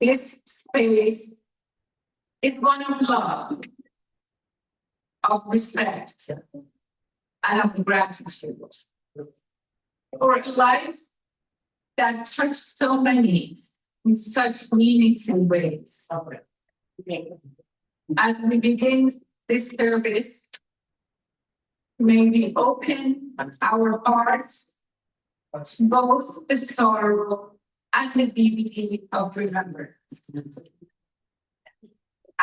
this space is one of love, of respect, and of gratitude for a life that touched so many in such meaningful ways. As we begin this service, may we open our hearts to both the sorrow and the beauty of remembrance.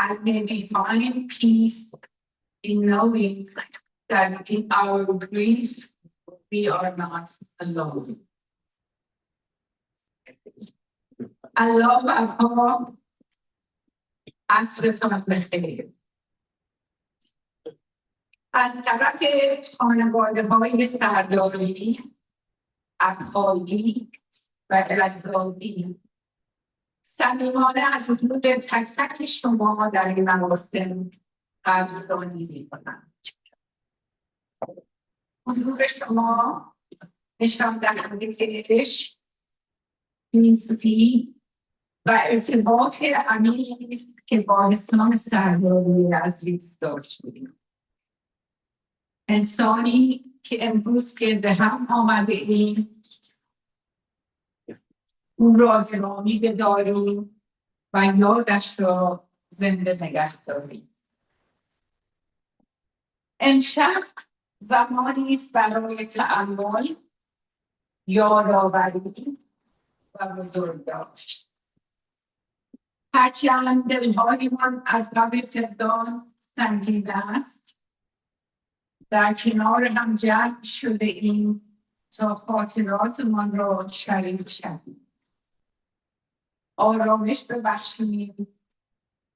And may we find peace in knowing that in our grief, we are not alone. الله بها عصرتان بخیر. از طرف خانواده‌های سرداری، بهائی و عزیزان صمیمانه از حضور تک تک شما در این مراسم قدردانی می‌کنم. حضور شما نشان دهنده عشق، دوستی و ارتباط عمیقی است که با حسام سرداری عزیز داشتیم. انسانی که امروز گرد هم آمده ایم، او را گرامی بداریم و یادش را زنده نگه داریم. امشب زمانی است برای تأمل، یادآوری و بزرگداشت. هرچند دلهایمان از غم فقدان سنگین است، در کنار هم جمع شده ایم تا خاطراتمان را شریک شویم، آرامش ببخشیم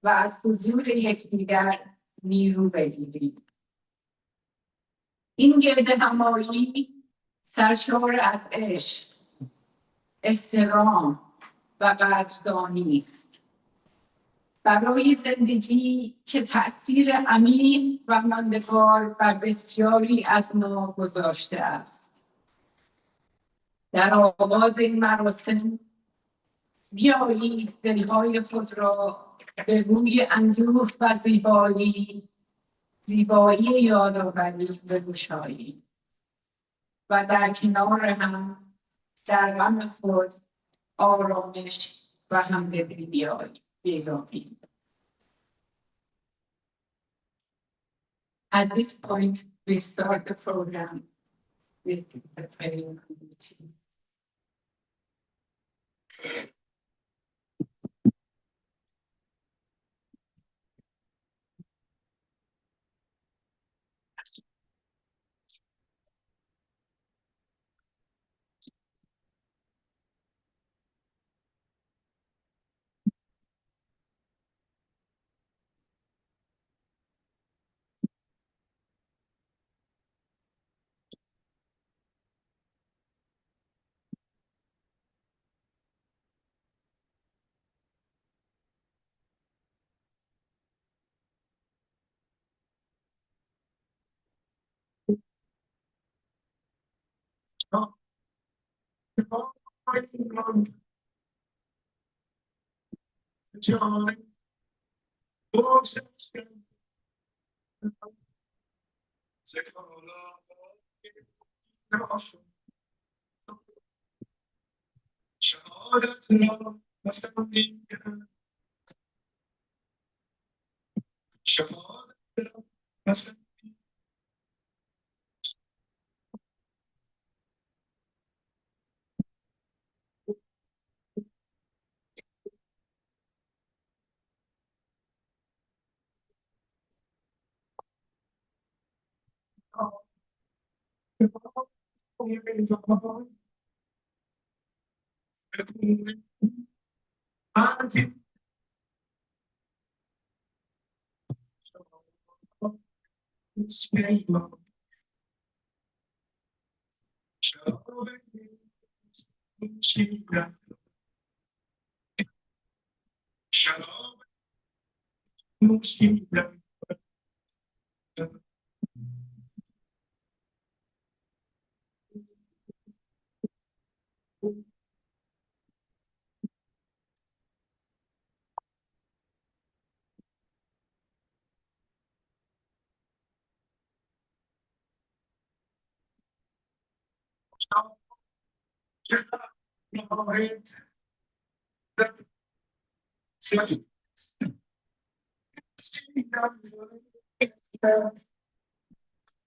و از حضور یکدیگر نیرو بگیریم. این گرد همایی سرشار از عشق، احترام و قدردانی است برای زندگی که تأثیر عمیق و ماندگار بر بسیاری از ما گذاشته است. در آغاز این مراسم بیایید دلهای خود را به روی اندوه و زیبایی یادآوری بگشاییم و در کنار هم در غم خود آرامش و همدلی بیابیم. At this point, we start the program with the praying routine.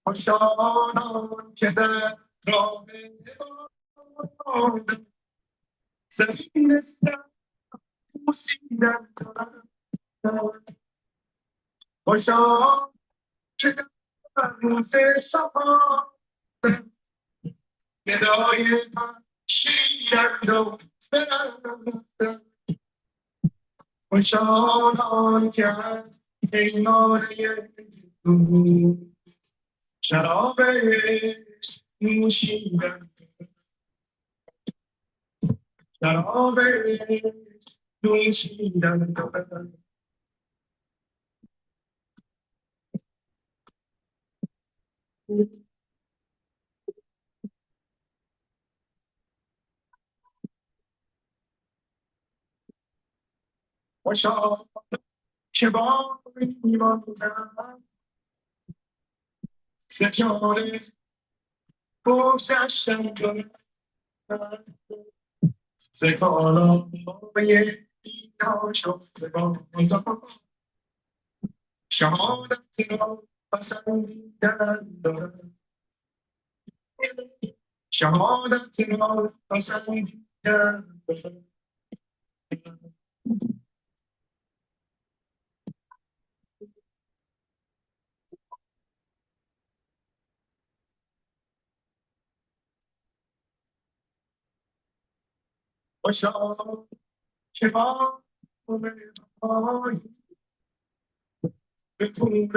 خوشانان که در راه زمین استن موسیدن خوشان که در روز شبان ندای من شیرند و برند خوشانان که از پیمانه دور شراب عشق نوشیدن شراب عشق نوشیدن خوشان که با میماندن سجاره بگذشتن ز کالاهای اینا شفته بازان شهادت را پسندیدن دارد شهادت را پسندیدن دارد خوشان که با بهائی به طور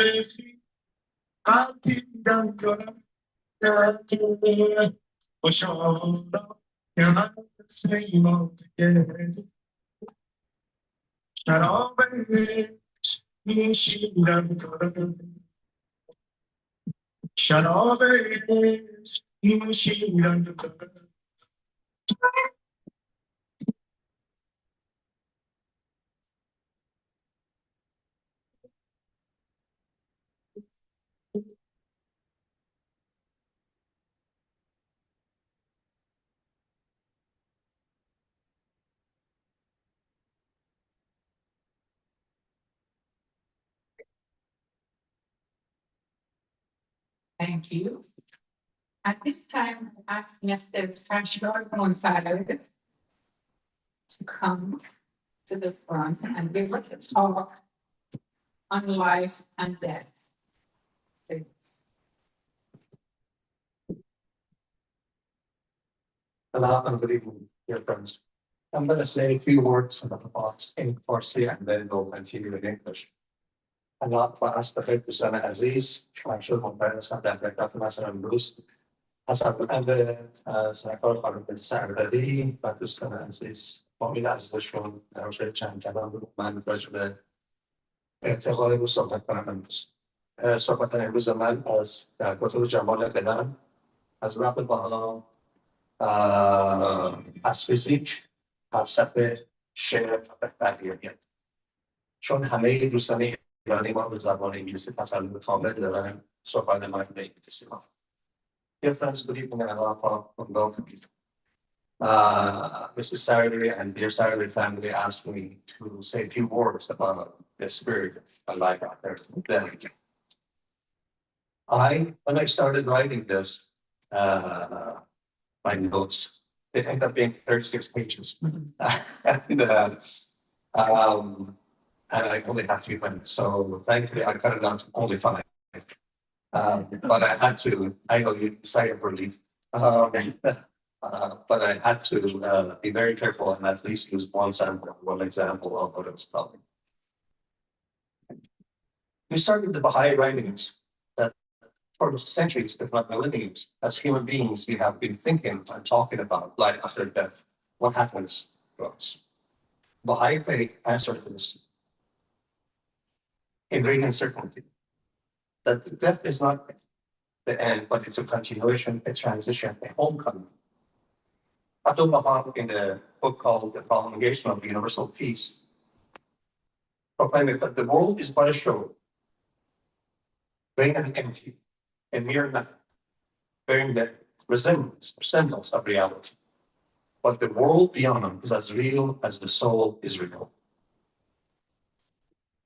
قدیدن دارد خوشان که هست ایمان شراب عشق نوشیدن دارد شراب عشق نوشیدن دارد Thank you. At this time, I ask Mr. Fashler to come to the front and give us a talk on life and death. Hello and good evening, dear friends. I'm going to say a few words about the box in Farsi and then we'll continue in English. Allah فأستغفر بسنة عزيز وأشهد من برسم در بکرات مثلا امروز حسب الأمر سرکار خانم سرداری و دوستان عزیز فامیل عزیزشون در روزهای چند کلام من راجع به ارتقای رو صحبت کنم امروز. صحبت امروز من از در کتب جمال قدم از رب بها از فیزیک فلسفه شعر و بقیه میاد چون همه دوستان ایرانی ما به زبان انگلیسی تسلط کامل دارن صحبت من به انگلیسی ما. Dear friends, good evening and Allah welcome you. Mrs. Sardary and dear Sardary family asked me to say a few words about the spirit of life after death. When I started writing this, my notes, it ended up being 36 pages. And I only have 3 minutes, so thankfully I cut it down to only 5. But I had to, I know you sigh of relief, but I had to be very careful and at least use one example of what I was telling. We started the Behai writings that for centuries, if not millennia, as human beings, we have been thinking and talking about life after death. What happens to us? Behai faith answered this in great uncertainty. That death is not the end, but it's a continuation, a transition, a homecoming. Abdul Baha, in the book called The Prolongation of the Universal Peace, proclaimed that the world is but a show, vain and empty, a mere nothing, bearing the resemblance of reality. But the world beyond is as real as the soul is real.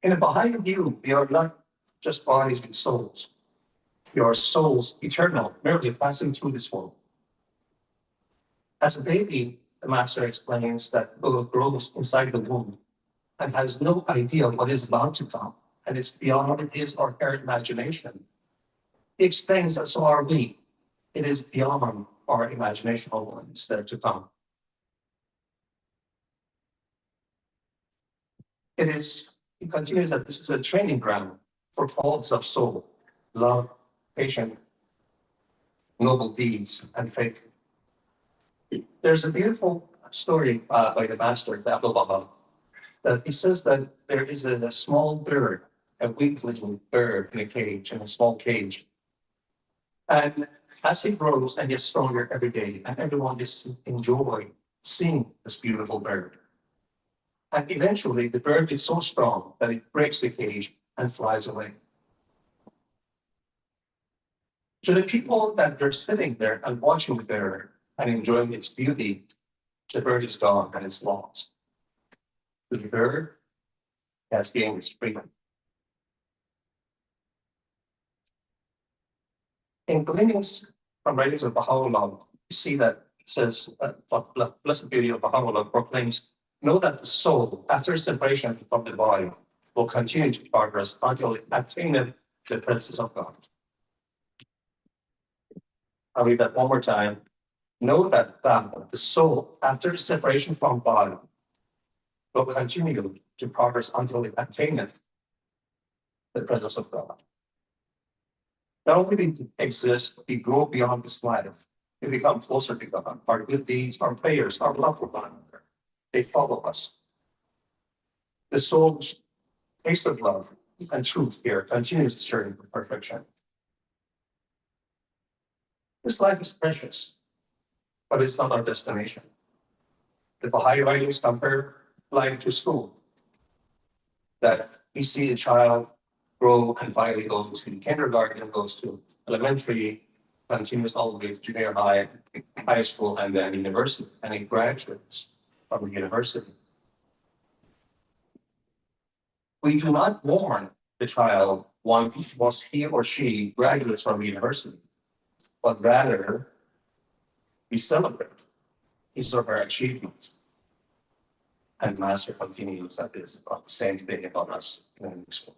In a Baha'i view, we are not just bodies with souls. We are souls eternal, merely passing through this world. As a baby, the master explains that Buddha grows inside the womb and has no idea what is about to come, and it's beyond his or her imagination. He explains that so are we. It is beyond our imagination what is there to come. He continues that this is a training ground for qualities of soul, love, patience, noble deeds, and faith. There's a beautiful story by the master, Abdul Baha, that he says that there is a small bird, a weakling bird in a small cage. And as he grows and gets stronger every day, and everyone is to enjoy seeing this beautiful bird. And eventually the bird is so strong that it breaks the cage and flies away. To the people that are sitting there and watching the bird and enjoying its beauty, the bird is gone and it's lost. To the bird, it has gained its freedom. In gleanings from writings of Baha'u'llah, you see that it says, Blessed Beauty of Baha'u'llah proclaims, know that the soul, after separation from the body, will continue to progress until it attaineth the presence of God. I'll read that one more time. Know that the soul, after separation from body, will continue to progress until it attaineth the presence of God. Not only do we exist, we grow beyond this life. We become closer to God. Our good deeds, our prayers, our love for one another, they follow us. The soul's taste of love and truth here continues its journey to perfection. This life is precious, but it's not our destination. The Baha'i writings compare life to school. That we see a child grow and finally goes to kindergarten, goes to elementary, continues all the way to junior high, high school, and then university, and he graduates from the university. We do not warn the child once he or she graduates from university, but rather we celebrate his or her achievement. And Master continues that it's about the same thing about us in the next one.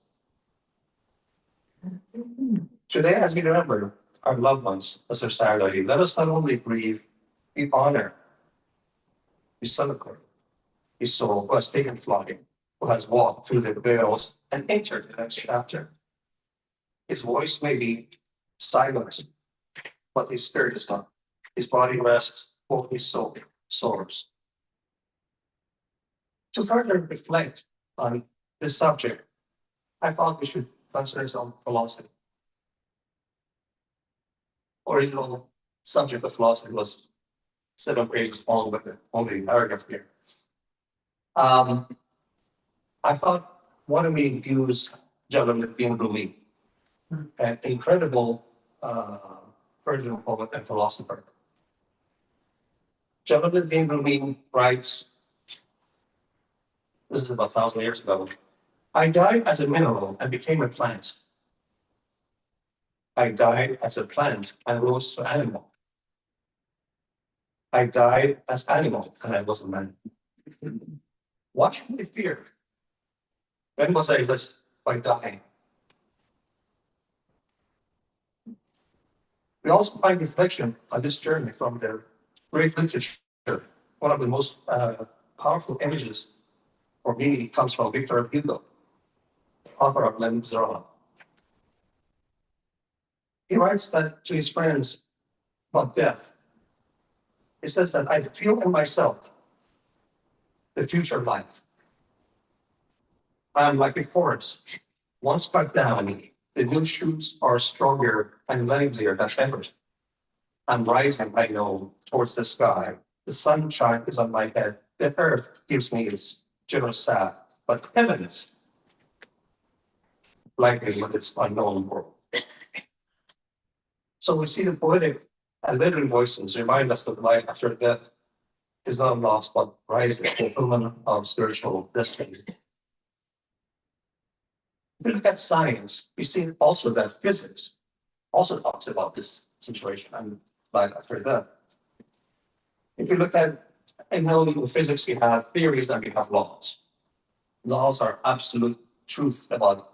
Today, as we remember our loved ones, as our Sardari, let us not only grieve, we honor, we celebrate his soul who has taken flight, who has walked through the veils and entered the next chapter. His voice may be silenced, but his spirit is not. His body rests, both his soul soars. To further reflect on this subject, I thought we should consider some philosophy. Original subject of philosophy was 7 pages long, but only a paragraph here. I thought, why don't we use Jalaluddin Rumi, an incredible Persian poet and philosopher. Jalaluddin Rumi writes, this is about 1,000 years ago, I died as a mineral and became a plant. I died as a plant and rose to animal. I died as animal and I was a man. What should we fear? When was I blessed by dying? We also find reflection on this journey from the great literature. One of the most powerful images for me comes from Victor Hugo, author of Les Miserables. He writes that to his friends about death. He says that I feel in myself the future life. I am like a forest. Once cut down, the new shoots are stronger and livelier than ever. I'm rising, I know, towards the sky. The sunshine is on my head. The earth gives me its generous sap, but heavens, like me with its unknown world. So we see the poetic And later voices remind us that life after death is not lost, but rise with fulfillment of spiritual destiny. If we look at science, we see also that physics also talks about this situation and life after death. If you look at, I know in physics we have theories and we have laws. Laws are absolute truth about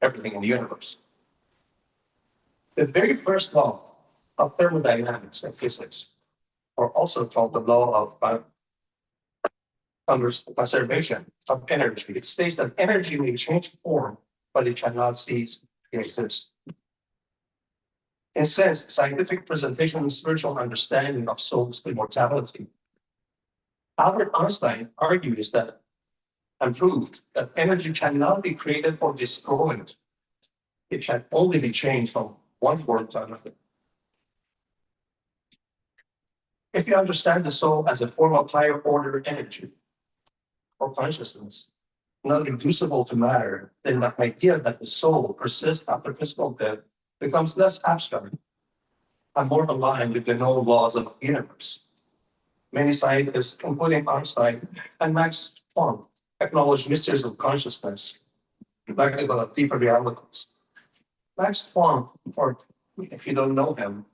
everything in the universe. The very first law of thermodynamics and physics, or also called the law of conservation of energy. It states that energy may change form, but it cannot cease to exist. In a sense, scientific presentation and spiritual understanding of soul's immortality. Albert Einstein argues that and proved that energy cannot be created or destroyed. It can only be changed from one form to another. If you understand the soul as a form of higher order energy or consciousness, not reducible to matter, then the idea that the soul persists after physical death becomes less abstract and more aligned with the known laws of the universe. Many scientists, including Einstein and Max Planck, acknowledge mysteries of consciousness, like about deeper realities. Max Planck, or if you don't know him,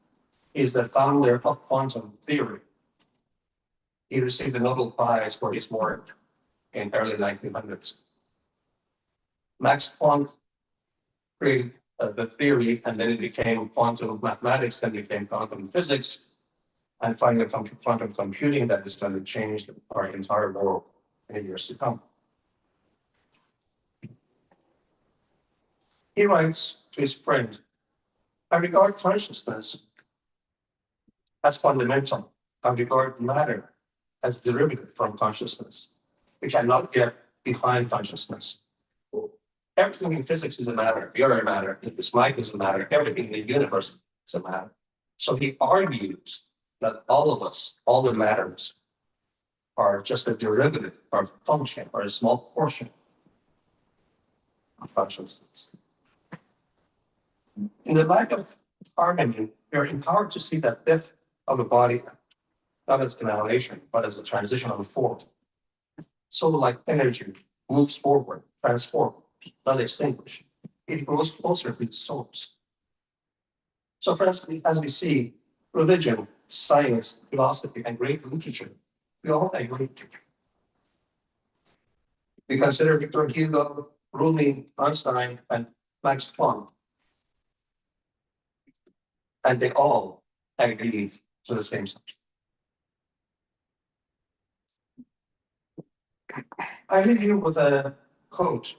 is the founder of quantum theory. He received the Nobel Prize for his work in early 1900s. Max Planck created the theory, and then it became quantum mathematics, then became quantum physics, and finally quantum computing that is going to change our entire world in the years to come. He writes to his friend, I regard consciousness as fundamental. I regard matter as derivative from consciousness. We cannot get behind consciousness. Everything in physics is a matter. We are a matter. This mic is a matter. Everything in the universe is a matter. So he argues that all of us, all the matters, are just a derivative or function or a small portion of consciousness. In the light of harmony, we are empowered to see that death of the body, not as annihilation, but as a transition of a form. So like energy moves forward, transforms, not extinguish. It grows closer to its source. So friends, as we see, religion, science, philosophy, and great literature, we all agree. We consider Victor Hugo, Rumi, Einstein, and Max Planck. And they all agree to the same subject. I leave you with a quote,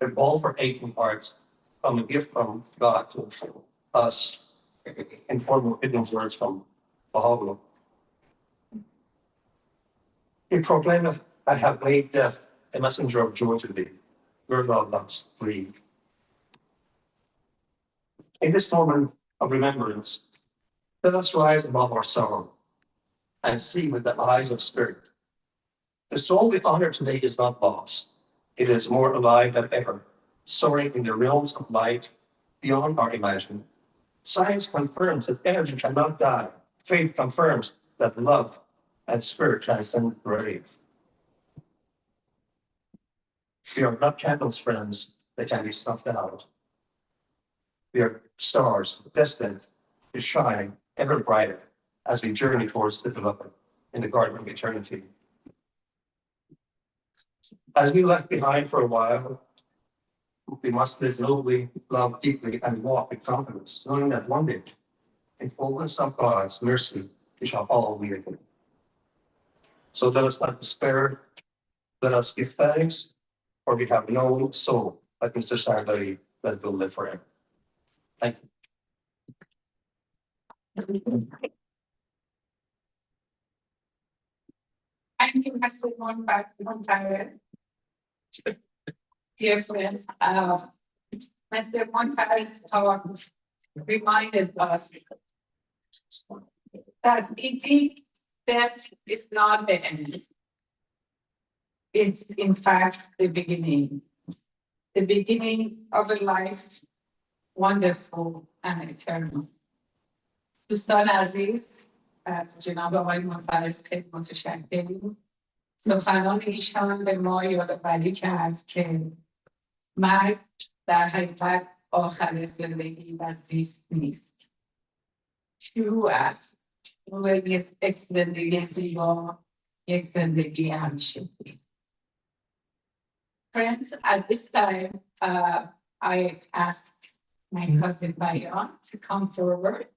a ball for aching hearts, from a gift from God to us, in form of hidden words from Behau'i. He proclaimed, I have made death a messenger of joy to thee, where thou dost breathe. In this moment of remembrance, let us rise above our sorrow and see with the eyes of spirit. The soul we honor today is not lost. It is more alive than ever, soaring in the realms of light beyond our imagining. Science confirms that energy cannot die. Faith confirms that love and spirit transcend the grave. We are not candles, friends, that can be snuffed out. We are stars destined to shine ever brighter as we journey towards the beloved in the garden of eternity. As we left behind for a while, we must live nobly, love deeply, and walk with confidence, knowing that one day, in fullness of God's mercy, we shall all meet again. So let us not despair. Let us give thanks, for we have no soul like Mr. Sardari that will live forever. Thank you. I think I still one time. Dear friends, Mr. Montare's talk reminded us that indeed death is not the end. It's in fact the beginning of a life wonderful and eternal. دوستان عزیز، از جناب آقای منفرد خیلی متشکریم. سخنان ایشان به ما یادآوری کرد که مرگ در حقیقت آخر زندگی و زیست نیست. شروع است. شروع یک زندگی زیبا، یک زندگی همیشگی. Friends, at this time, I asked my cousin Bayan to come forward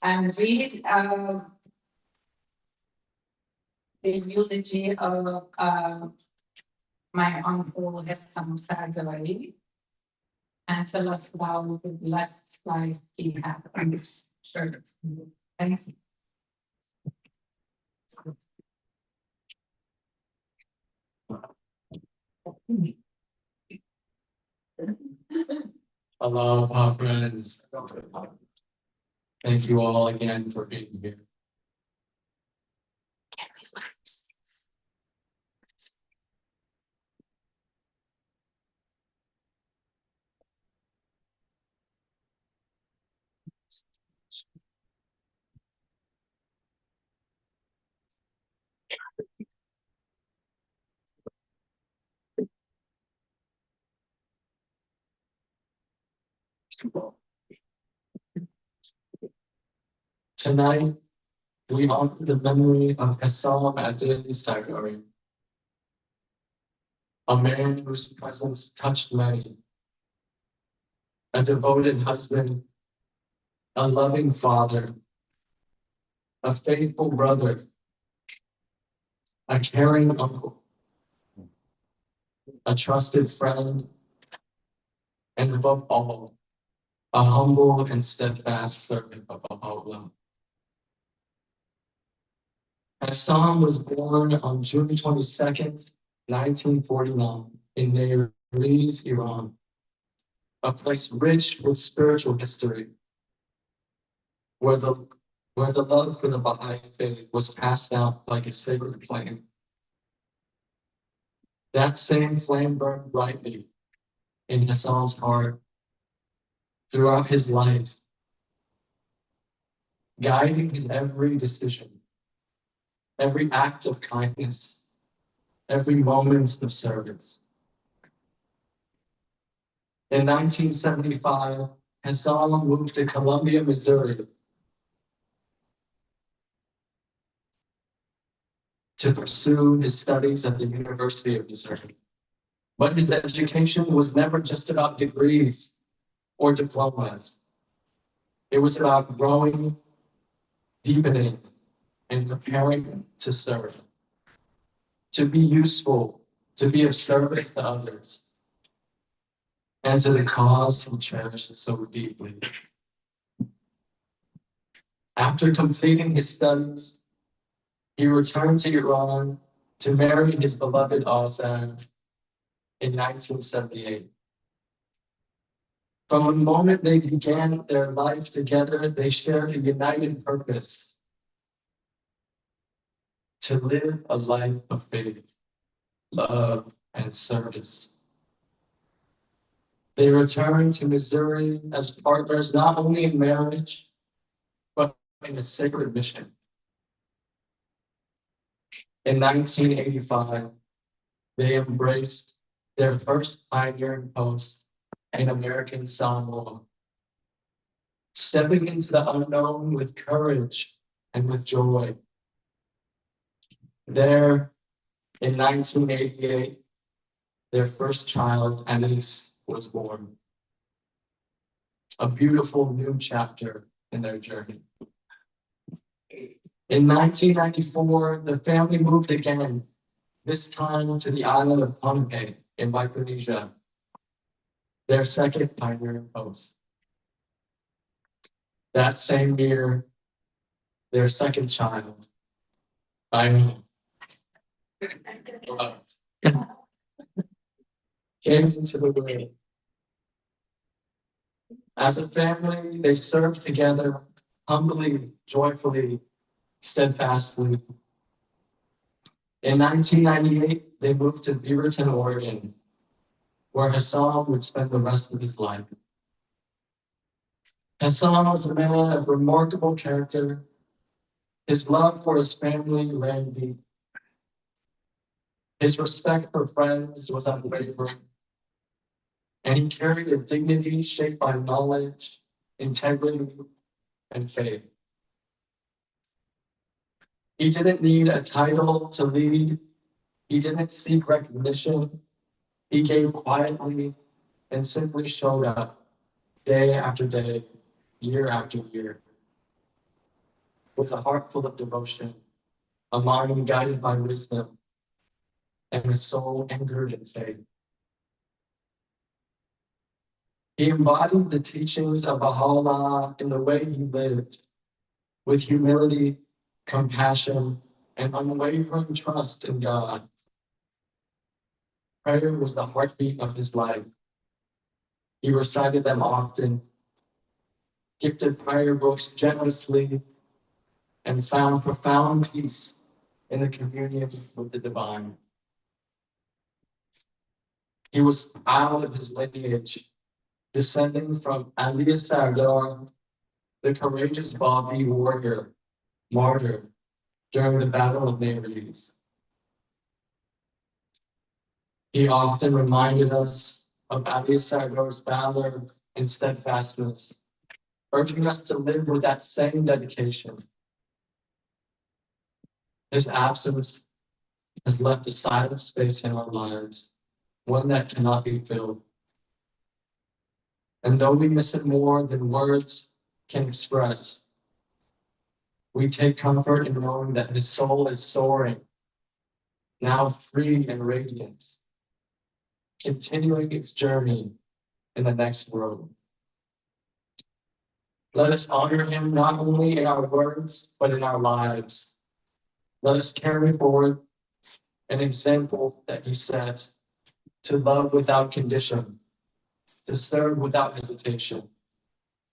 and read the eulogy of my uncle Hassan Sardari and tell us about the blessed life he had on this earth. Thank you. Aloha, friends. Thank you all again for being here. Can we relax? Tonight, we honor the memory of Hassam Sardari, a man whose presence touched many, a devoted husband, a loving father, a faithful brother, a caring uncle, a trusted friend, and above all, a humble and steadfast servant of Allah. Hassan was born on June 22nd, 1949, in Tabriz, Iran, a place rich with spiritual history, where the love for the Baha'i faith was passed out like a sacred flame. That same flame burned brightly in Hassan's heart throughout his life, guiding his every decision, every act of kindness, every moment of service. In 1975, Hassan moved to Columbia, Missouri to pursue his studies at the University of Missouri. But his education was never just about degrees or diplomas. It was about growing, deepening, and preparing to serve, to be useful, to be of service to others, and to the cause he cherished so deeply. After completing his studies, he returned to Iran to marry his beloved Azam in 1978. From the moment they began their life together, they shared a united purpose: to live a life of faith, love, and service. They returned to Missouri as partners not only in marriage, but in a sacred mission. In 1985, they embraced their first pioneering post in American Samoa, stepping into the unknown with courage and with joy. There, in 1988, their first child, Anis, was born. A beautiful new chapter in their journey. In 1994, the family moved again, this time to the island of Pohnpei in Micronesia, their second pioneering post. That same year, their second child, came into the world. As a family, they served together humbly, joyfully, steadfastly. In 1998, they moved to Beaverton, Oregon, where Hassan would spend the rest of his life. Hassan was a man of remarkable character. His love for his family ran deep. His respect for friends was unwavering, and he carried a dignity shaped by knowledge, integrity, and faith. He didn't need a title to lead. He didn't seek recognition. He gave quietly and simply showed up day after day, year after year, with a heart full of devotion, a mind guided by wisdom, and a soul anchored in faith. He embodied the teachings of Baha'u'llah in the way he lived, with humility, compassion, and unwavering trust in God. Prayer was the heartbeat of his life. He recited them often, gifted prayer books generously, and found profound peace in the communion with the divine. He was proud of his lineage, descending from Sardar, the courageous Bobby warrior, martyr during the Battle of Nehru's. He often reminded us of Sardar's valor and steadfastness, urging us to live with that same dedication. His absence has left a silent space in our lives, one that cannot be filled. And though we miss it more than words can express, we take comfort in knowing that his soul is soaring, now free and radiant, continuing its journey in the next world. Let us honor him not only in our words, but in our lives. Let us carry forward an example that he set to love without condition, to serve without hesitation,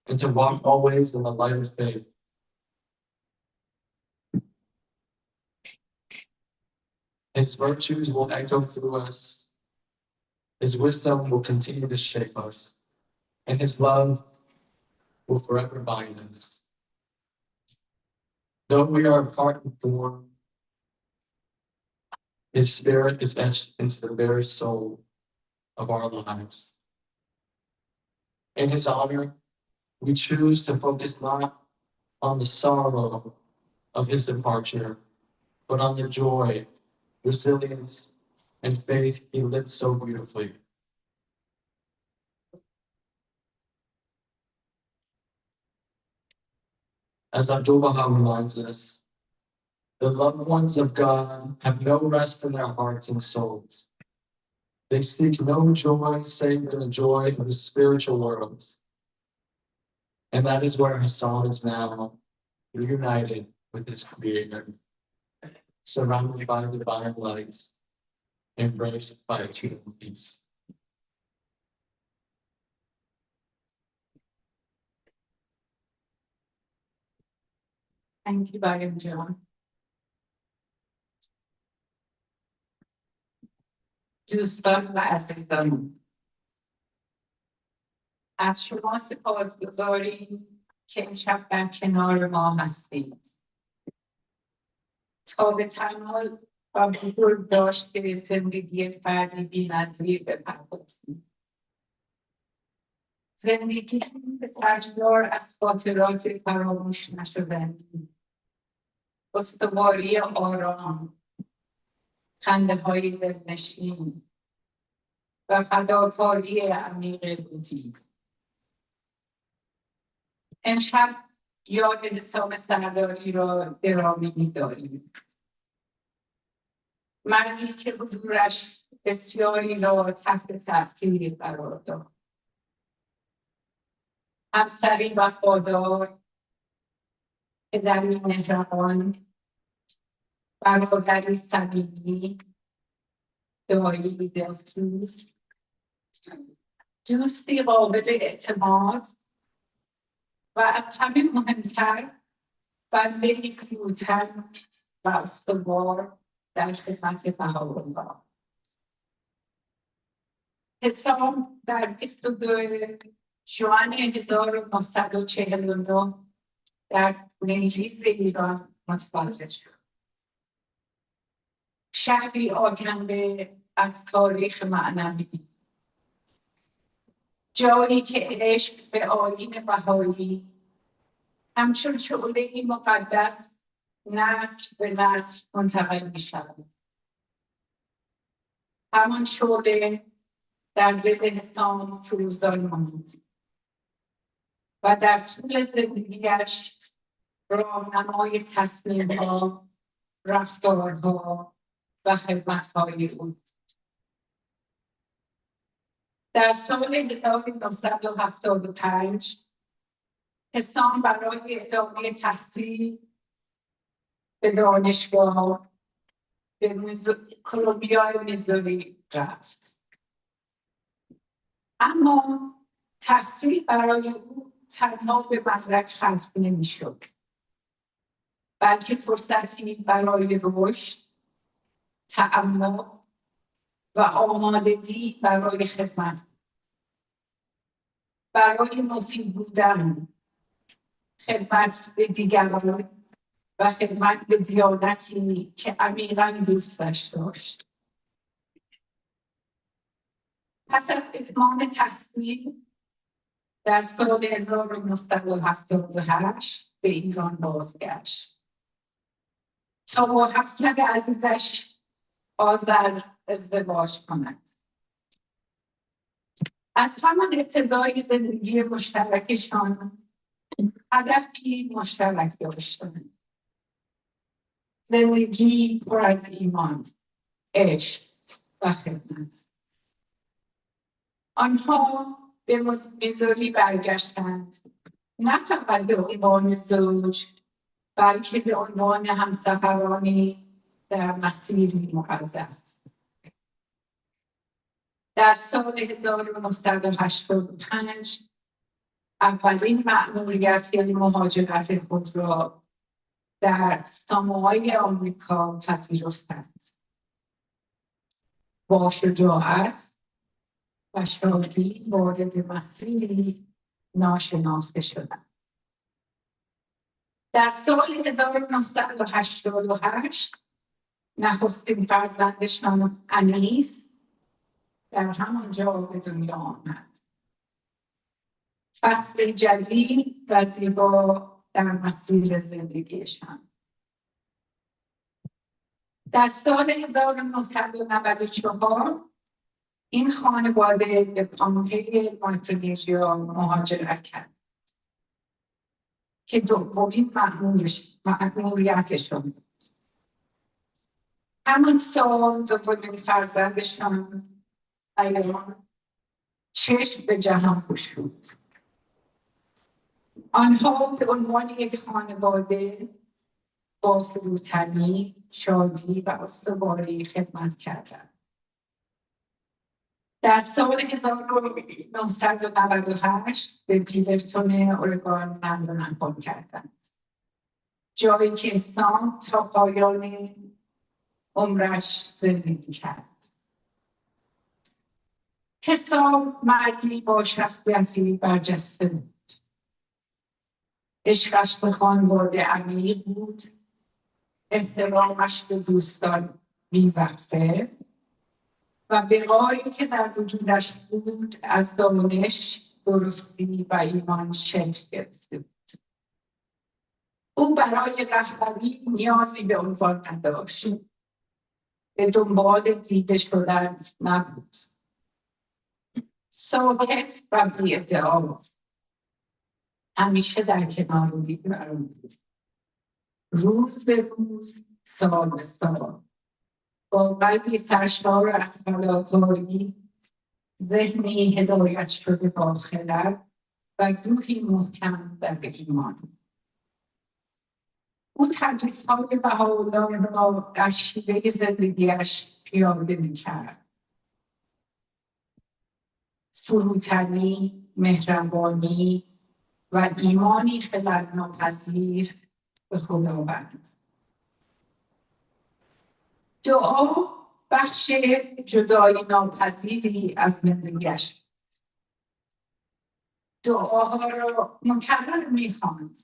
and to walk always in the light of faith. His virtues will echo through us. His wisdom will continue to shape us, and his love will forever bind us. Though we are apart in form, his spirit is etched into the very soul of our lives. In his honor, we choose to focus not on the sorrow of his departure, but on the joy, resilience, and faith he lived so beautifully. As Abdu'l-Baha reminds us, the loved ones of God have no rest in their hearts and souls. They seek no joy save in the joy of the spiritual worlds. And that is where Hassan is now, reunited with his Creator, surrounded by divine light, embraced by eternal peace. Thank you, Bayram John. دوستان و عزیزان، از شما سپاسگزاریم که امشب در کنار ما هستید تا به تأمل و بزرگ داشته زندگی فردی بی‌نظیر بپردازیم. زندگی سرشار از خاطرات فراموش نشدنی، استواری آرام، خنده‌های دلنشین و فداکاری عمیق روحی. امشب یاد حسام سرداری را گرامی می‌داریم. مردی که حضورش بسیاری را تحت تأثیر قرار داد. همسری وفادار، پدری مهربان، برادری صمیمی، دایی دلسوز، دوستی قابل اعتماد و از همه مهمتر بنده‌ای فروتن و استوار در خدمت بهاءالله. حسام در 22 ژوئن 1949 در نیریز ایران متولد شد. شهری آکنده از تاریخ معنوی، جایی که عشق به آیین بهائی همچون شعله‌ای مقدس نسل به نسل منتقل می شود. همان شعله در دل حسام فروزان ماند و در طول زندگیش راهنمای تصمیم‌ها، رفتارها و خدمت‌های او. در سال 1975 حسام برای ادامه تحصیل به دانشگاه به کلمبیا میزوری رفت. اما تحصیل برای او تنها به مدرک ختم نمی‌شد، بلکه فرصتی برای رشد، تعمق و آمادگی برای خدمت، برای مفید بودن، خدمت به دیگران و خدمت به دیانتی که عمیقاً دوستش داشت. پس از اتمام تحصیل در سال 1978 به ایران بازگشت تا با همسر عزیزش آذر ازدواج کند. از همان ابتدای زندگی مشترکشان هدفی مشترک داشتند: زندگی پر از ایمان، عشق و خدمت. آنها به میزوری برگشتند نه فقط به عنوان زوج، بلکه به عنوان همسفرانی در مسیری مقدس. در سال 1985 اولین مأموریت مهاجرت خود را در ساموئای آمریکا پذیرفتند. با شجاعت و شادی وارد مسیری ناشناخته شدند. در سال 1988 نخستین فرزندشان عزیز در همانجا به دنیا آمد. فصل جدید و زیبا در مسیر زندگیشان. در سال 1994 این خانواده به پامپئی مایکرونزیا مهاجرت کرد که دومین مأموریتشان بود. همان سال دومین فرزندشان ایران چشم به جهان گشود. آنها به عنوان یک خانواده با فروتنی، شادی و استواری خدمت کردند. در سال 1998 به بیورتون اورگان نقل و نقل کردند، جایی که حسام تا پایان عمرش زندگی کرد. حسام مردی با شخصیتی برجسته بود. عشقش به خانواده عمیق بود، احترامش به دوستان بی‌وقفه و وقاری که در وجودش بود از دانش، درستی و ایمان شکل گرفته بود. او برای رهبری نیازی به عنوان نداشت، به دنبال دیده شدن نبود. ساکت و بی‌ادعا، همیشه در کنار دیگران بود. روز به روز، سال به سال، با قلبی سرشار از فداکاری، ذهنی هدایت شده با خرد و روحی محکم در ایمان. او تدریس‌های بهائی را در شیوه زندگیش پیاده می‌کرد. فروتنی، مهربانی و ایمانی خلل‌ناپذیر به خداوند. دعا بخش جدایی ناپذیری از زندگیش. دعاها را مکرر می‌خواند.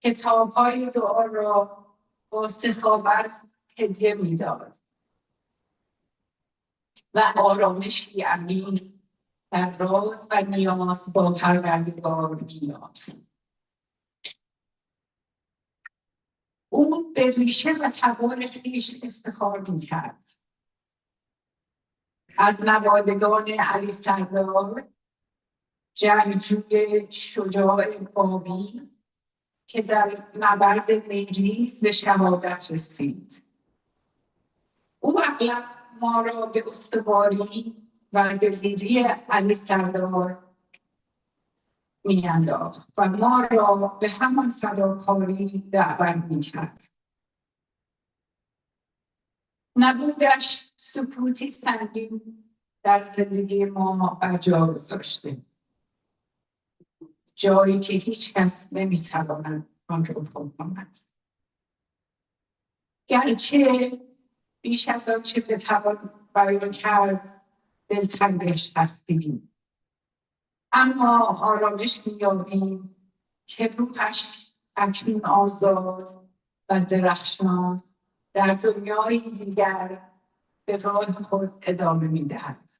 کتاب‌های دعا را با سخاوت هدیه می‌داد و آرامشی عمیق در راز و نیاز با پروردگار می‌یافت. او به ریشه و تبار خویش افتخار می‌کرد. از نوادگان علی سردار، جنگجوی شجاع بابی که در نبرد نیریز به شهادت رسید. او اغلب ما را به استواری و دلگیری علی سردار میانداخت و ما را به همان فداکاری دعوت میکرد. نبودش سکوتی سنگین در زندگی ما بر جا گذاشته، جایی که هیچ کس نمیتواند آن را پر کند. گرچه بیش از آنچه بتوان بیان کرد دلتنگش هستیم، اما آرامش می‌یابیم که روحش اکنون آزاد و درخشان در دنیای دیگر به راه خود ادامه می‌دهد.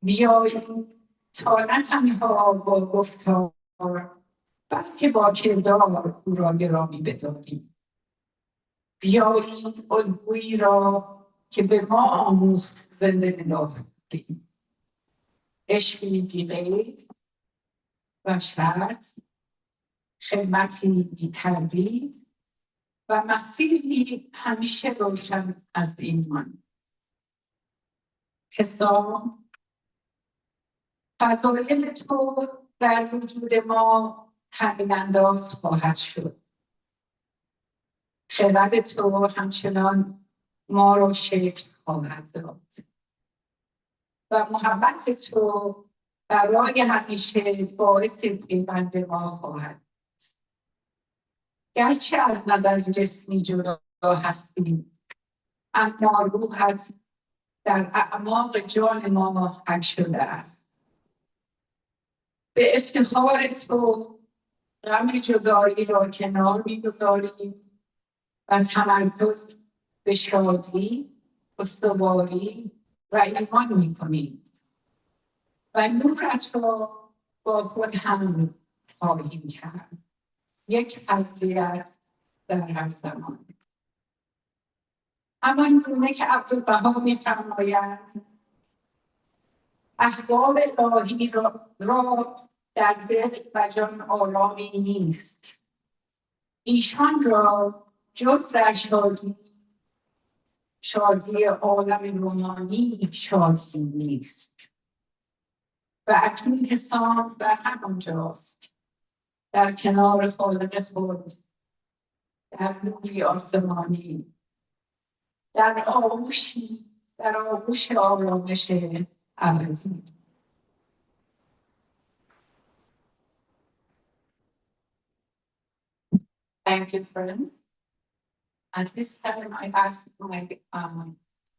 بیاییم تا نه تنها با گفتار بلکه با کردار او را گرامی بداریم. بیایید الگویی را که به ما آموخت زنده نگاه کنیم. عشقی بی‌قید و شرط، خدمتی بی تردید و مسیری همیشه روشن از ایمان. حسام، فضایل تو در وجود ما تغییر انداز خواهد شد. خرد تو همچنان ما را شکل خواهد داد و محبت تو برای همیشه باعث پیوند ما خواهد بود. گرچه از نظر جسمی جدا هستیم، اما روحت در اعماق جان ما حک شده است. به افتخار تو غم جدایی را کنار می‌گذاریم و تمرکز به شادی، استواری و ایمان می‌کنیم و نورت را با خود هم خواهیم کرد. یک فضیلت در هر زمان. همان گونه که عبدالبها می‌فرماید احباب الهی را در دل و جان آرامی نیست. ایشان را جز در شادی عالم روحانی شادی نیست. و اکنون حسام بر همانجاست، در کنار خالق خود، در نوری آسمانی، در آغوش آرامش ابدی. Thank you, friends. At this time, I ask my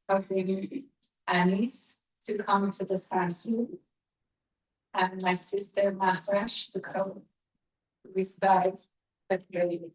cousin Alice to come to the sanctuary and my sister Mahrash to come recite the prayer.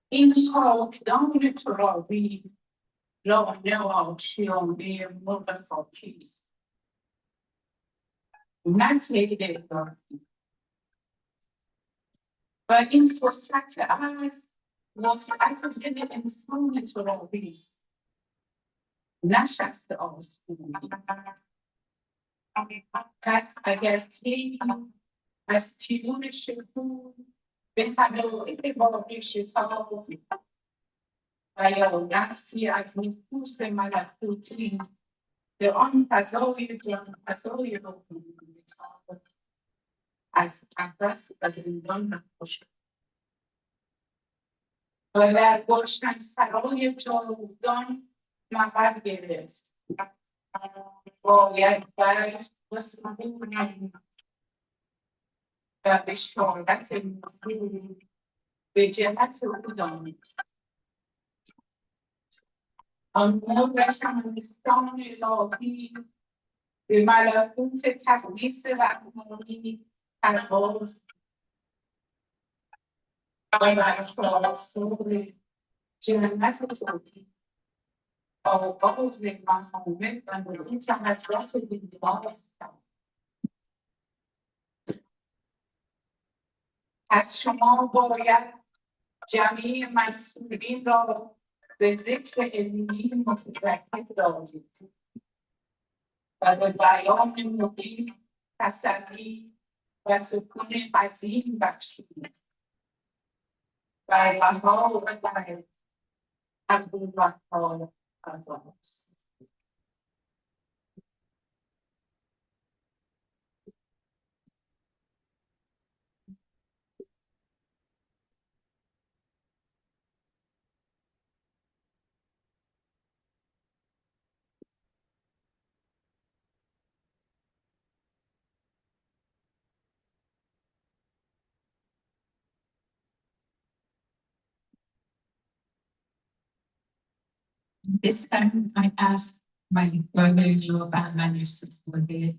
این خاکدان ترابی لانه آشیانه مرغ خاکیست، نه طیر داری. و این فرصت از وسعت دل انسان ترابیست، نه شخص آسمانی. پس اگر تیغ از تیون شکوه به حدائق باقی شتافت و یا نفسی از نفوس ملکوتی به آن فضای جان فضای روحانی بتافت، از قفس و زندان نکشد و در گلشن سرای جاودان مقر گرفت. باید برد و سرور و بشارت نفور به جهت او دانست. آن مرغ چمنستان الهی به ملکوت تقدیس رحمانی پرواز و بر شاخسار جنت خودی آغاز مفاهیم و نبوت حضرت دیدباز کرد. از شما باید جمیع منصورین را به ذکر علمی متذکر دارید و به بیان مقیم تسلی و سکون عظیم بخشید و بها و در عبدالوهاب عباس. This time I asked my brother-in-law and my sister to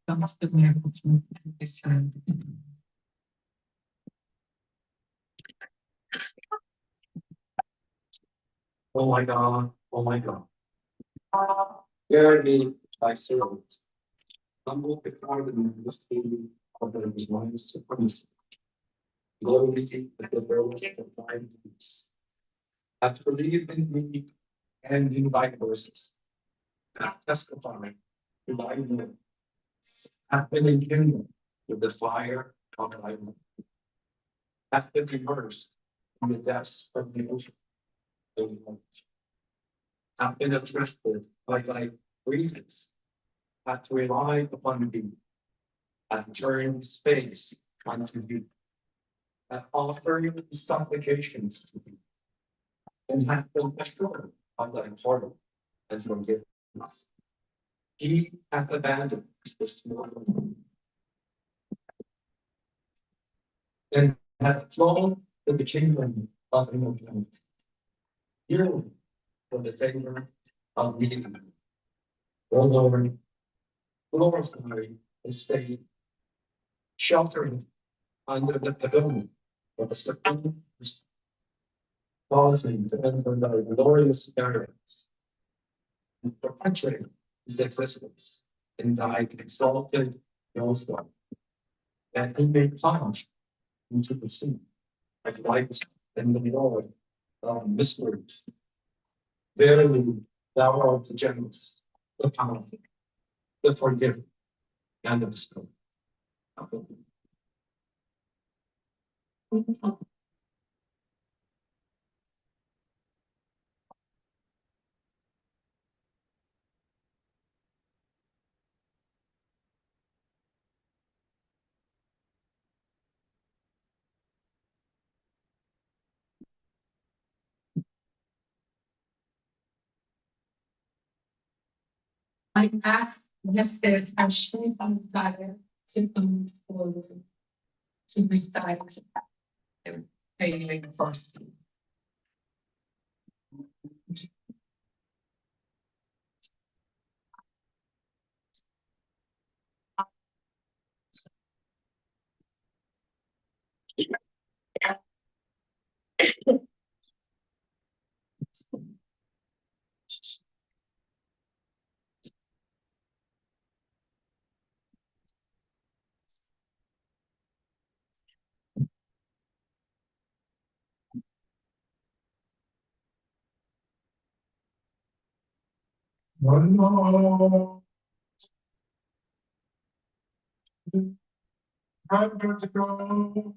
come to the microphone and listen. Oh my God, oh my God. Hear me, thy servant. Humble before the majesty of the divine supremacy. Glory at the birth of thy peace. Have believed in thee and in thy verses. Have testified to thy name. Have been enkindled with the fire of thy love. Have been immersed in the depths of the ocean. Have been attracted by thy breezes. Have relied upon thee. Have turned his face unto thee. Have offered supplications to thee. And have been assured of thy pardon and forgiveness. He hath abandoned this mortal and hath flown to the kingdom of immortality. Yearly for the favor of thee, O Lord, glorify his faith, sheltering under the pavilion of the supreme, causing to enter thy glorious areas, and perpetuate his existence in thy exalted rosebud, that he may plunge into the sea of light and the Lord of mysteries. Verily, thou art the generous, the powerful, the forgiving, and the bestower. I asked Mr. Ashwin Father to come forward to recite the prayer first. had to go.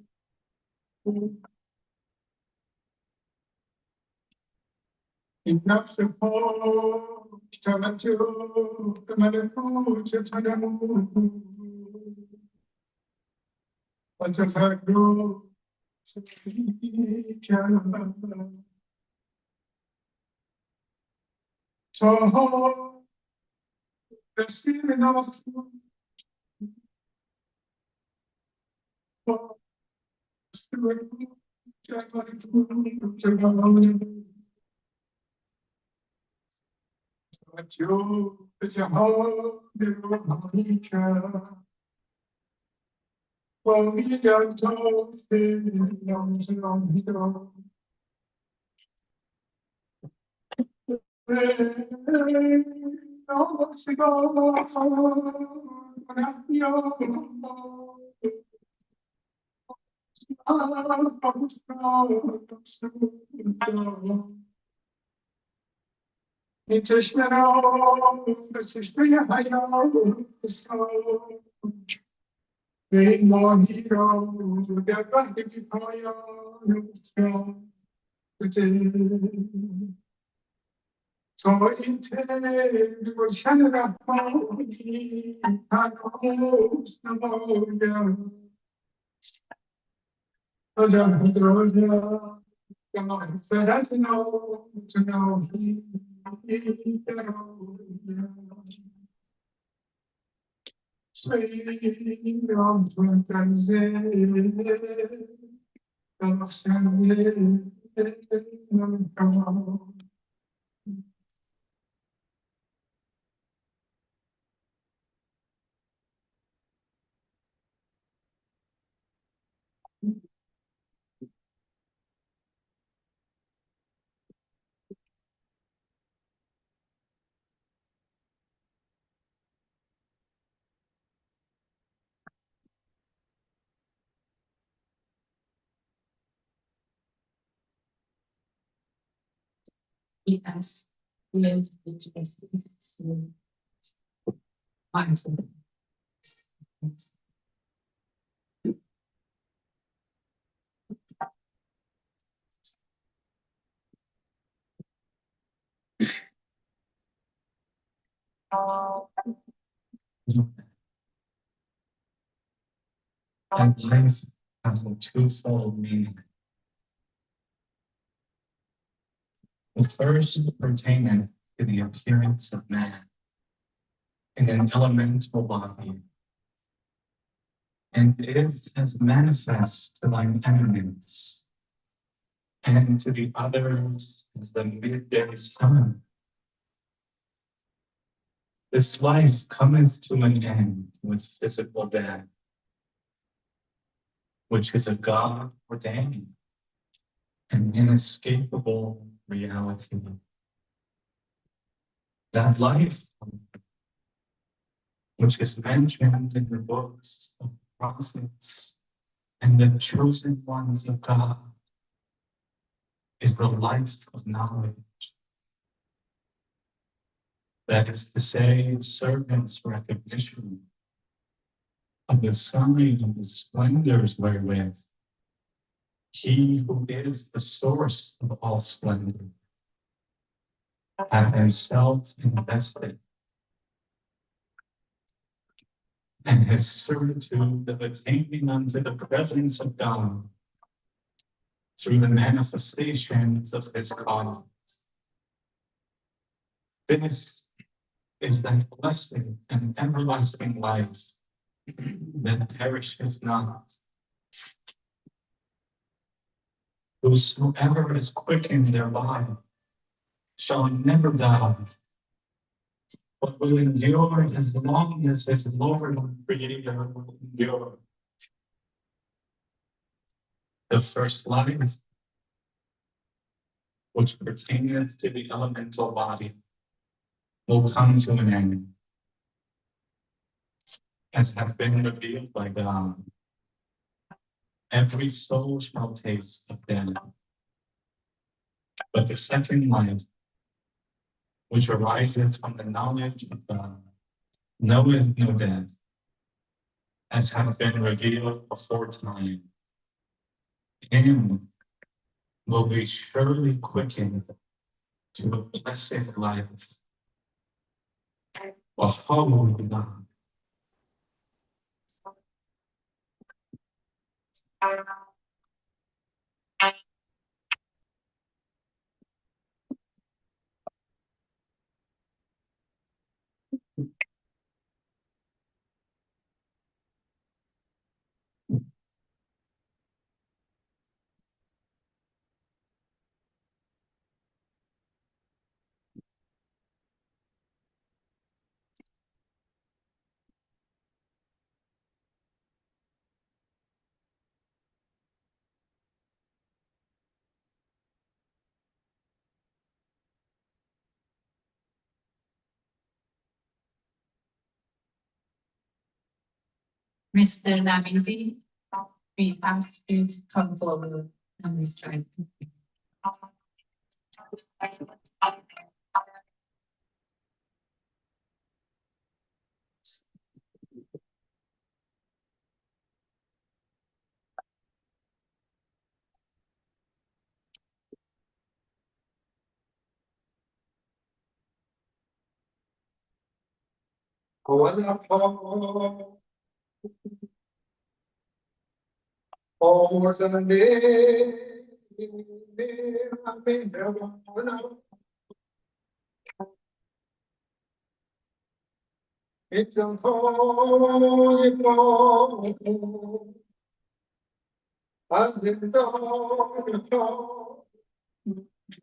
Enough support, come to the Malaput, what a fact, so the spirit of So intended was Shanna Pony, I was the Moya. Ferratino to know he. Swaying on Yes, live interesting. Mindful. And life has a twofold meaning. The first pertaining to the appearance of man in an elemental body, and is as manifest to thine eminence, and to the others as the midday sun. This life cometh to an end with physical death, which is a God ordained and inescapable reality. That life, which is mentioned in the books of prophets and the chosen ones of God, is the life of knowledge. That is to say, servant's recognition of the sign of the splendors wherewith he who is the source of all splendor hath himself invested, and his certitude of attaining unto the presence of God through the manifestations of his cause. This is that blessed and everlasting life that perisheth not. Whosoever is quickened thereby shall never die, but will endure as long as his Lord and Creator will endure. The first life, which pertaineth to the elemental body, will come to an end, as hath been revealed by God. Every soul shall taste of death. But the second life, which ariseth from the knowledge of God, knoweth no death, as have been revealed aforetime. Him will be surely quickened to a blessed life. Baha'u'llah. Mr. Navidi, we ask you to come forward and recite.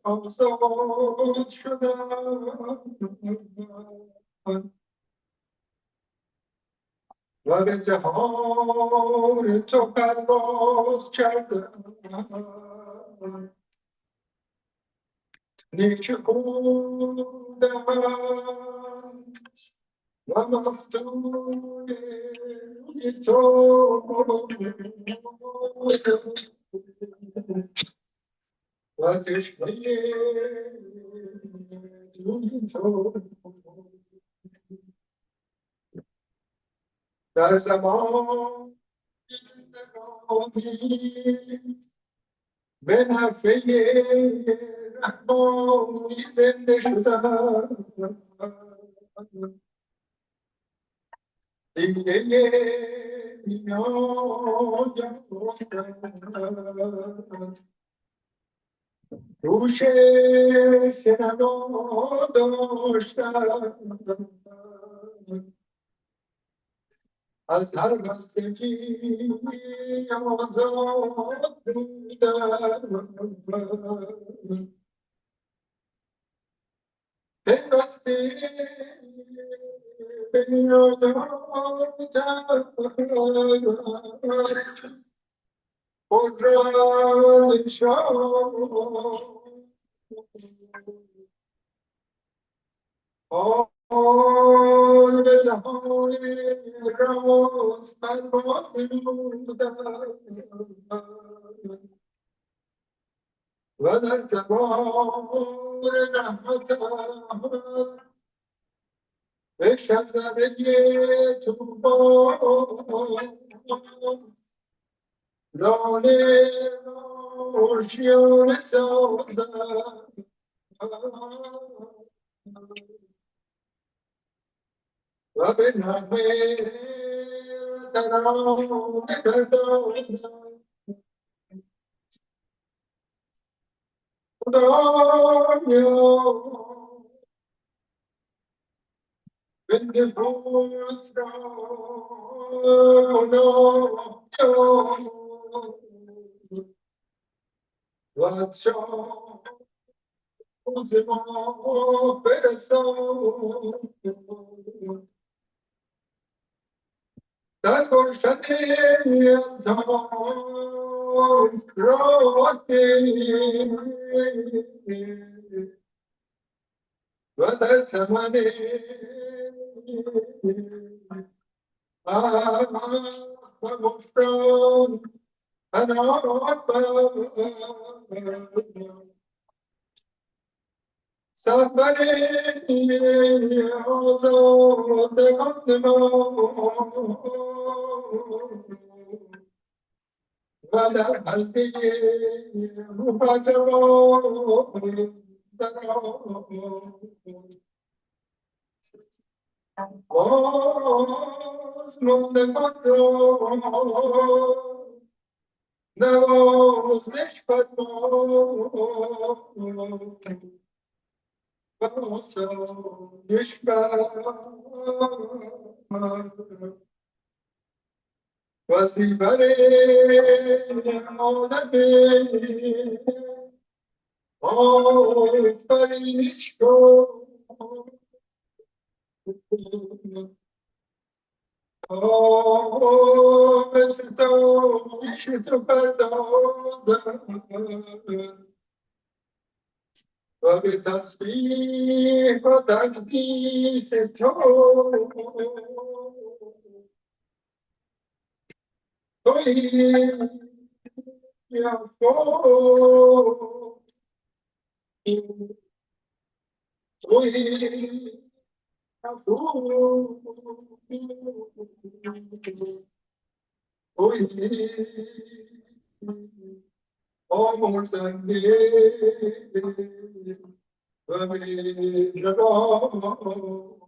آزاد شدم و به جهان تو پرواز کردم نیک بودم و مفتون روی تو و تشنه روی تو در زمان زندگانی به نفع رحمانی زنده شدم دیده بینایم گفتم گوش شنوا داشتم از هر بستگی آزاد بودم پیوسته به یادم خود را نشان حال به جهان راست پرواز نمودم و در کمال رحمتم به شجره طوفان لاله آشیانه سازم و به نغمه ترانه پردازم خدایا به نفوس را گناه و از شام روز ما برسان در گلشن الطاف راه ده و در چمن و گفتان پناه بر سفر آزادگان ما و در حلقه مهاجران باز مردگان را نوازش فرما وظیفه عالم آفرینش کن ستایش تو پردازم و به تسبیح و تقدیس تو تویی افغان تویی افغان تویی آمرزنده و مهربان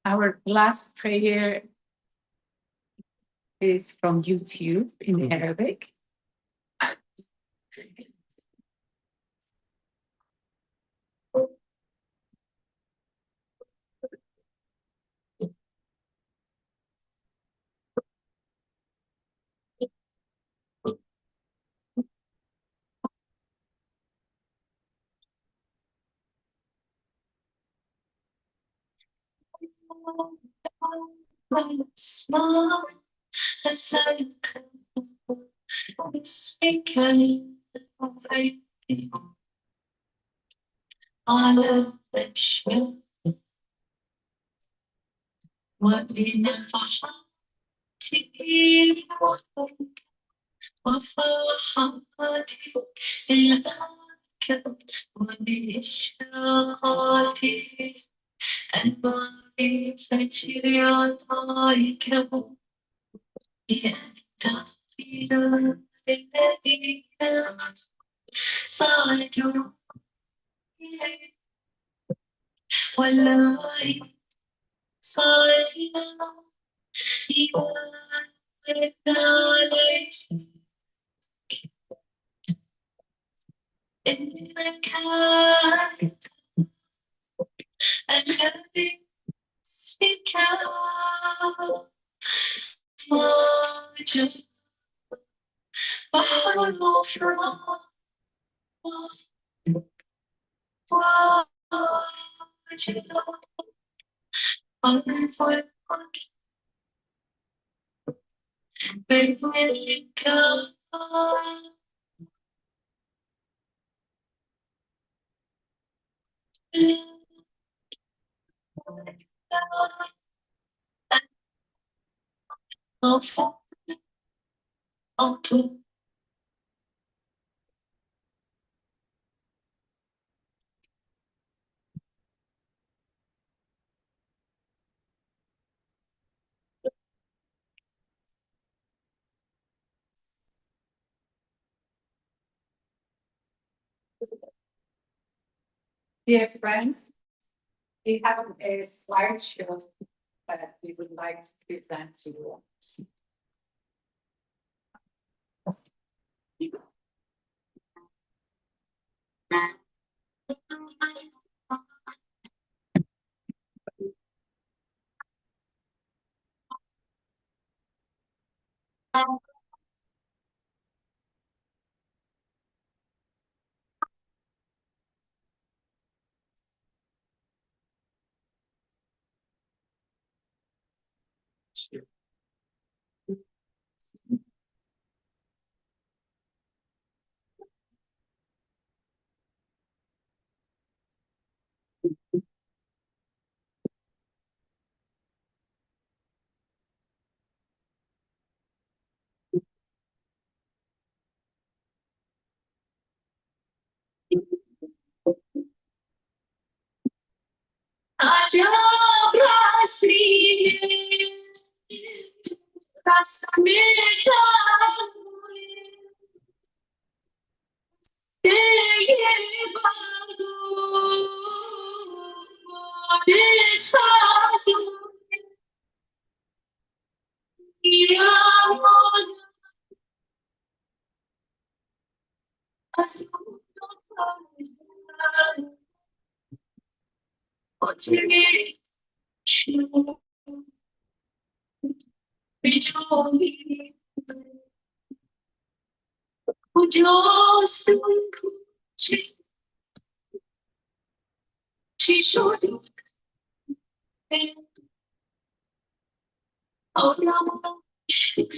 Our last prayer is from YouTube in Arabic. على الأشياء وبنفحاتي وفرحاتي الأكبر وبإشراقاتي أنوار فجر عطائك بأن تغفر للذين صعدوا إليك ولا صعدوا إذا وردت عليك إنك أنت الذي باسمك واجب بحر الغفران واجب أرض القدر بذلك غفور أطول. Dear friends, we have a slideshow that we would like to present to you. عجب راستی رسم کجاست اون کوچه چی شد آدم شکر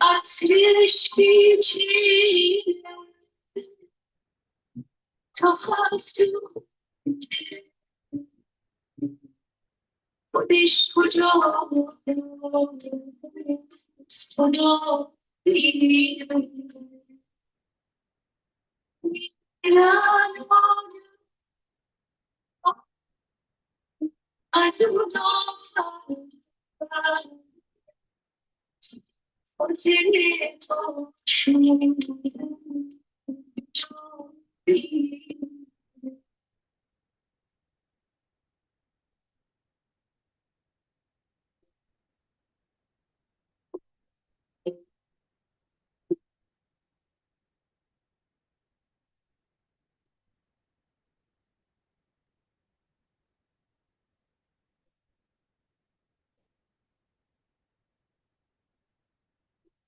عطرش پیچیده تا هفته خودش کجا خدا دیده میرن از اون آفرین خاطر تو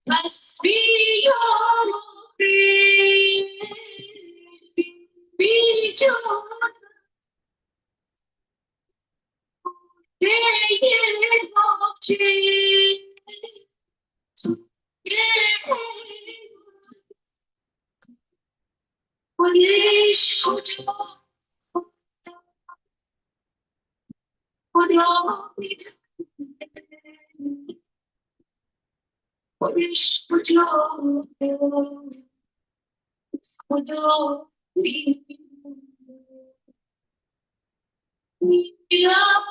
بس بیار بی جان باچه پلیش کجا خدا میدونه پلیش کجا خدا میدونه میرم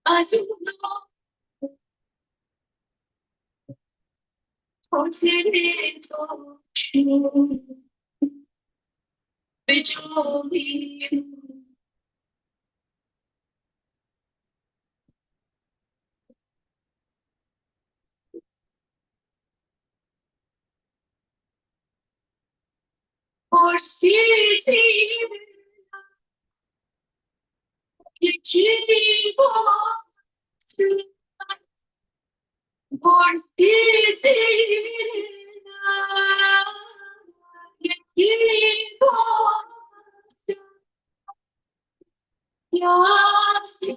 از اون خاطر تو به جا میرم پرسیدی یکی باز پرسیدی یکی باز یاسی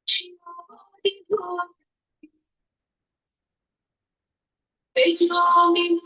چیاری کن به جا میرم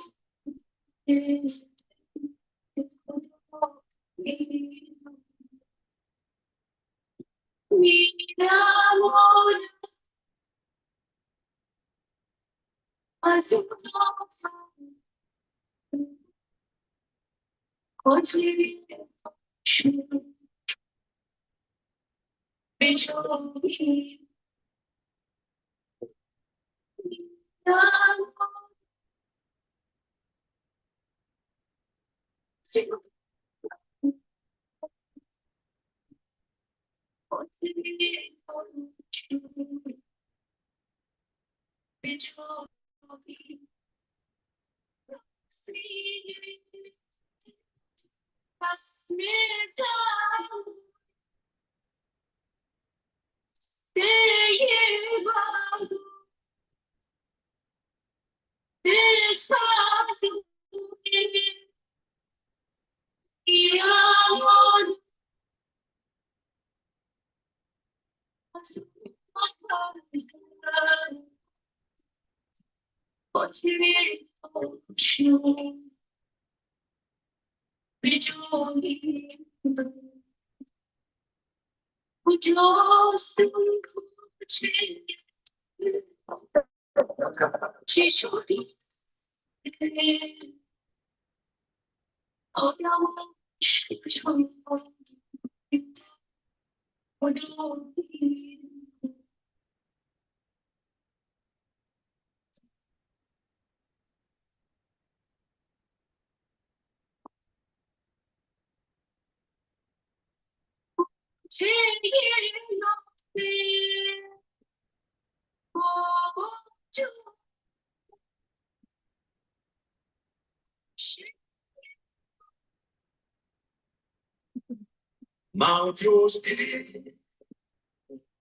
Mount your steed,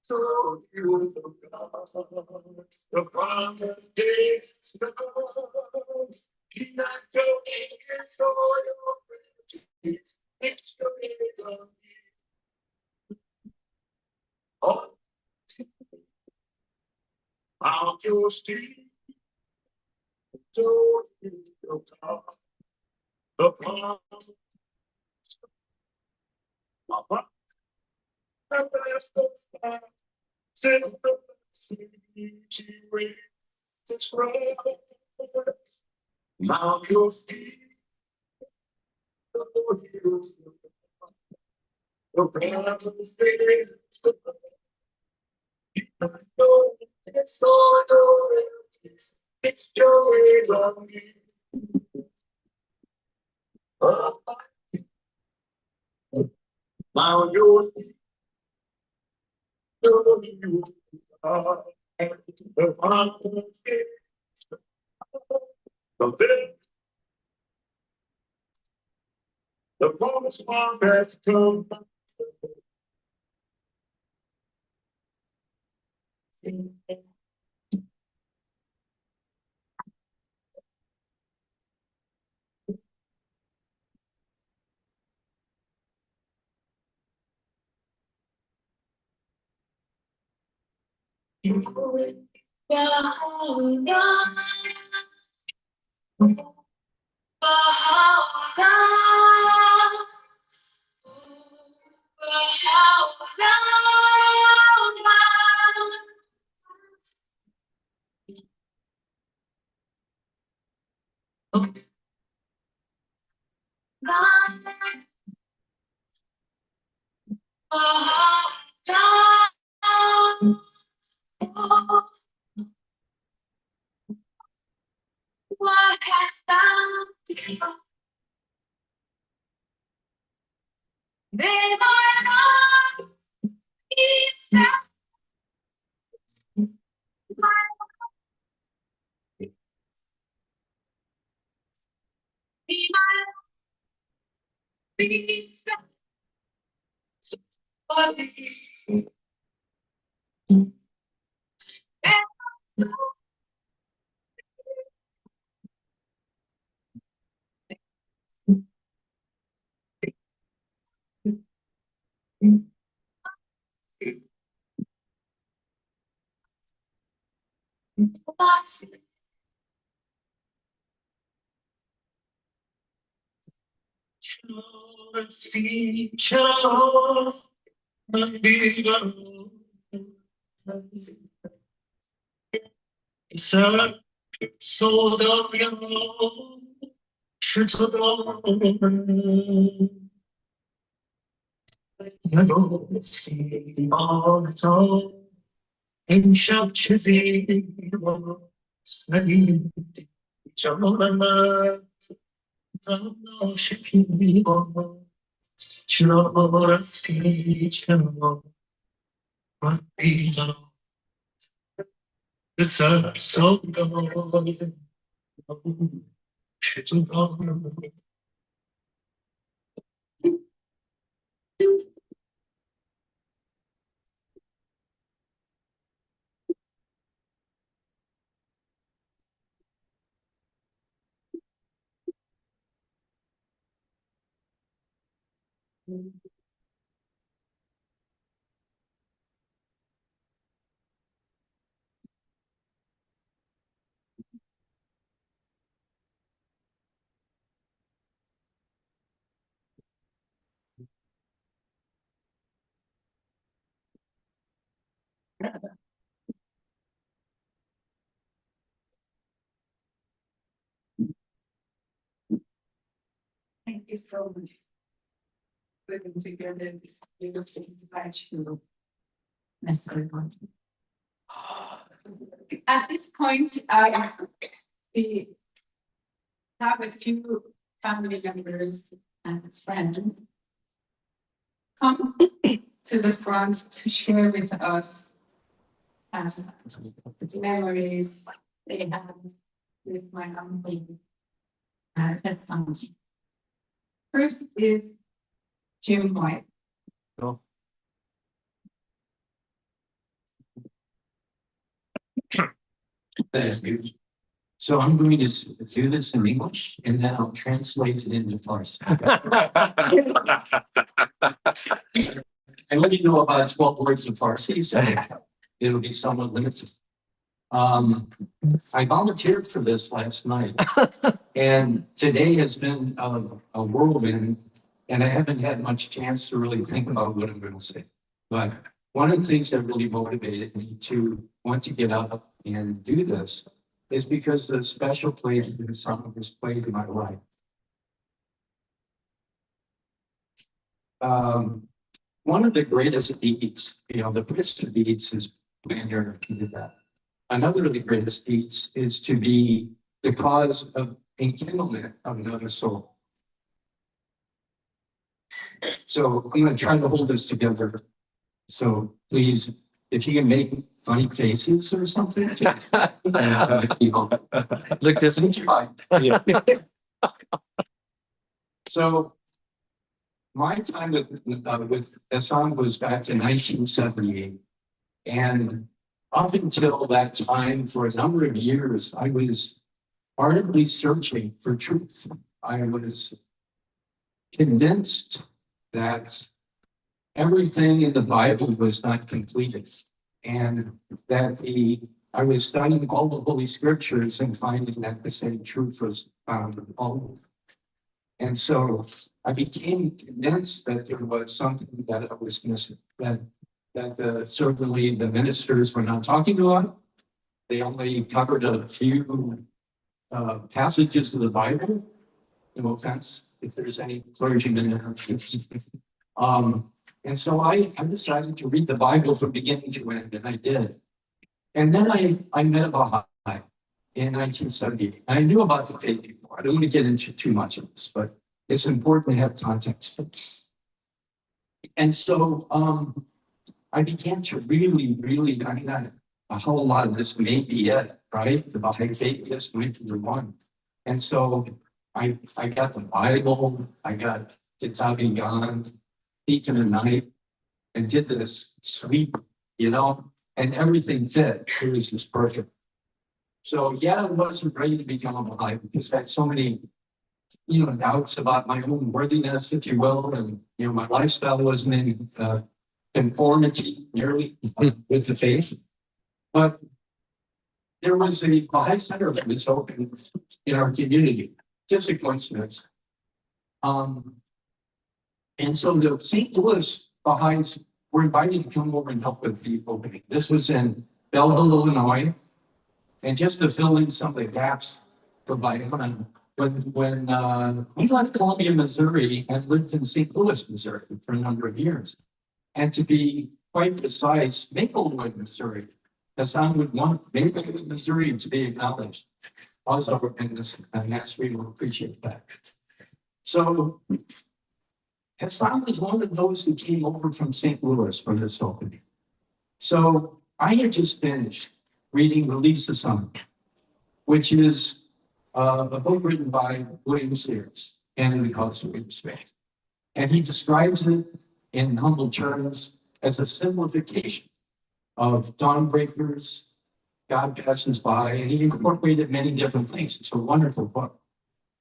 so you the promise days now. Be not your it's all your riches, it's your income. Oh, mount your steed, so you the promise. Mount your steed, the promise days. It's all over. It's your longing. Mount your steed, the promise days. The promised one has come. Sold up young, نگفتی آتا این شب چه زیباست ندیدی جانم غم ناشکیباست چرا رفتی چرا من بیدارم به سر سوگای چطور دارم Thank you so much. Putting together this beautiful slideshow. Message. At this point, we have a few family members and friends come to the front to share with us the memories they have with my uncle, Hassan. First is Jim White. Thank you. So I'm going to do this in English and then I'll translate it into Farsi. I let you know about 12 words of Farsi, so it'll be somewhat limited. I volunteered for this last night and today has been a whirlwind and I haven't had much chance to really think about what I'm going to say. But one of the things that really motivated me to want to get up and do this is because the special place that Hassan has played in my life. One of the greatest deeds, the greatest of deeds is when you're to do that. Another of the greatest deeds is to be the cause of enkindlement of another soul. So I'm going to try to hold this together. So please, if you can make funny faces or something. Look this way. yeah. So my time with Hassan was back in 1978. And up until that time, for a number of years, I was ardently searching for truth. I was convinced that everything in the Bible was not completed. And that I was studying all the Holy Scriptures and finding that the same truth was found in all of them. And so I became convinced that there was something that I was missing, that certainly the ministers were not talking about. They only covered a few passages of the Bible. No offense, if there's any clergymen in our and so I decided to read the Bible from beginning to end, and I did. And then I met Behaئی in 1978. I knew about the faith before. I don't want to get into too much of this, but it's important to have context. And so I began to really, a whole lot of this may be it, right? The Baha'i faith is one. And so I got the Bible, I got Kitab Deacon and Night, and did this sweep, and everything fit. It was just perfect. So yeah, I wasn't ready to become a Baha'i because I had so many, doubts about my own worthiness, if you will, and my lifestyle wasn't in conformity nearly with the faith. But there was a Baha'i center that was open in our community, just a coincidence. And so the St. Louis Baha'is were invited to come over and help with the opening. This was in Belleville, Illinois. And just to fill in some of the gaps for Baha'i, when we left Columbia, Missouri, and lived in St. Louis, Missouri for a number of years. And to be quite precise, Maplewood, Missouri. Hassan would want Maplewood, Missouri to be acknowledged. Also, and that's we will appreciate that. So Hassan was one of those who came over from St. Louis for this opening. So I had just finished reading Release the Sun, which is a book written by William Sears, and we call it William Sears. And he describes it in humble terms as a simplification of dawnbreakers, God passes by, and he incorporated many different things. It's a wonderful book.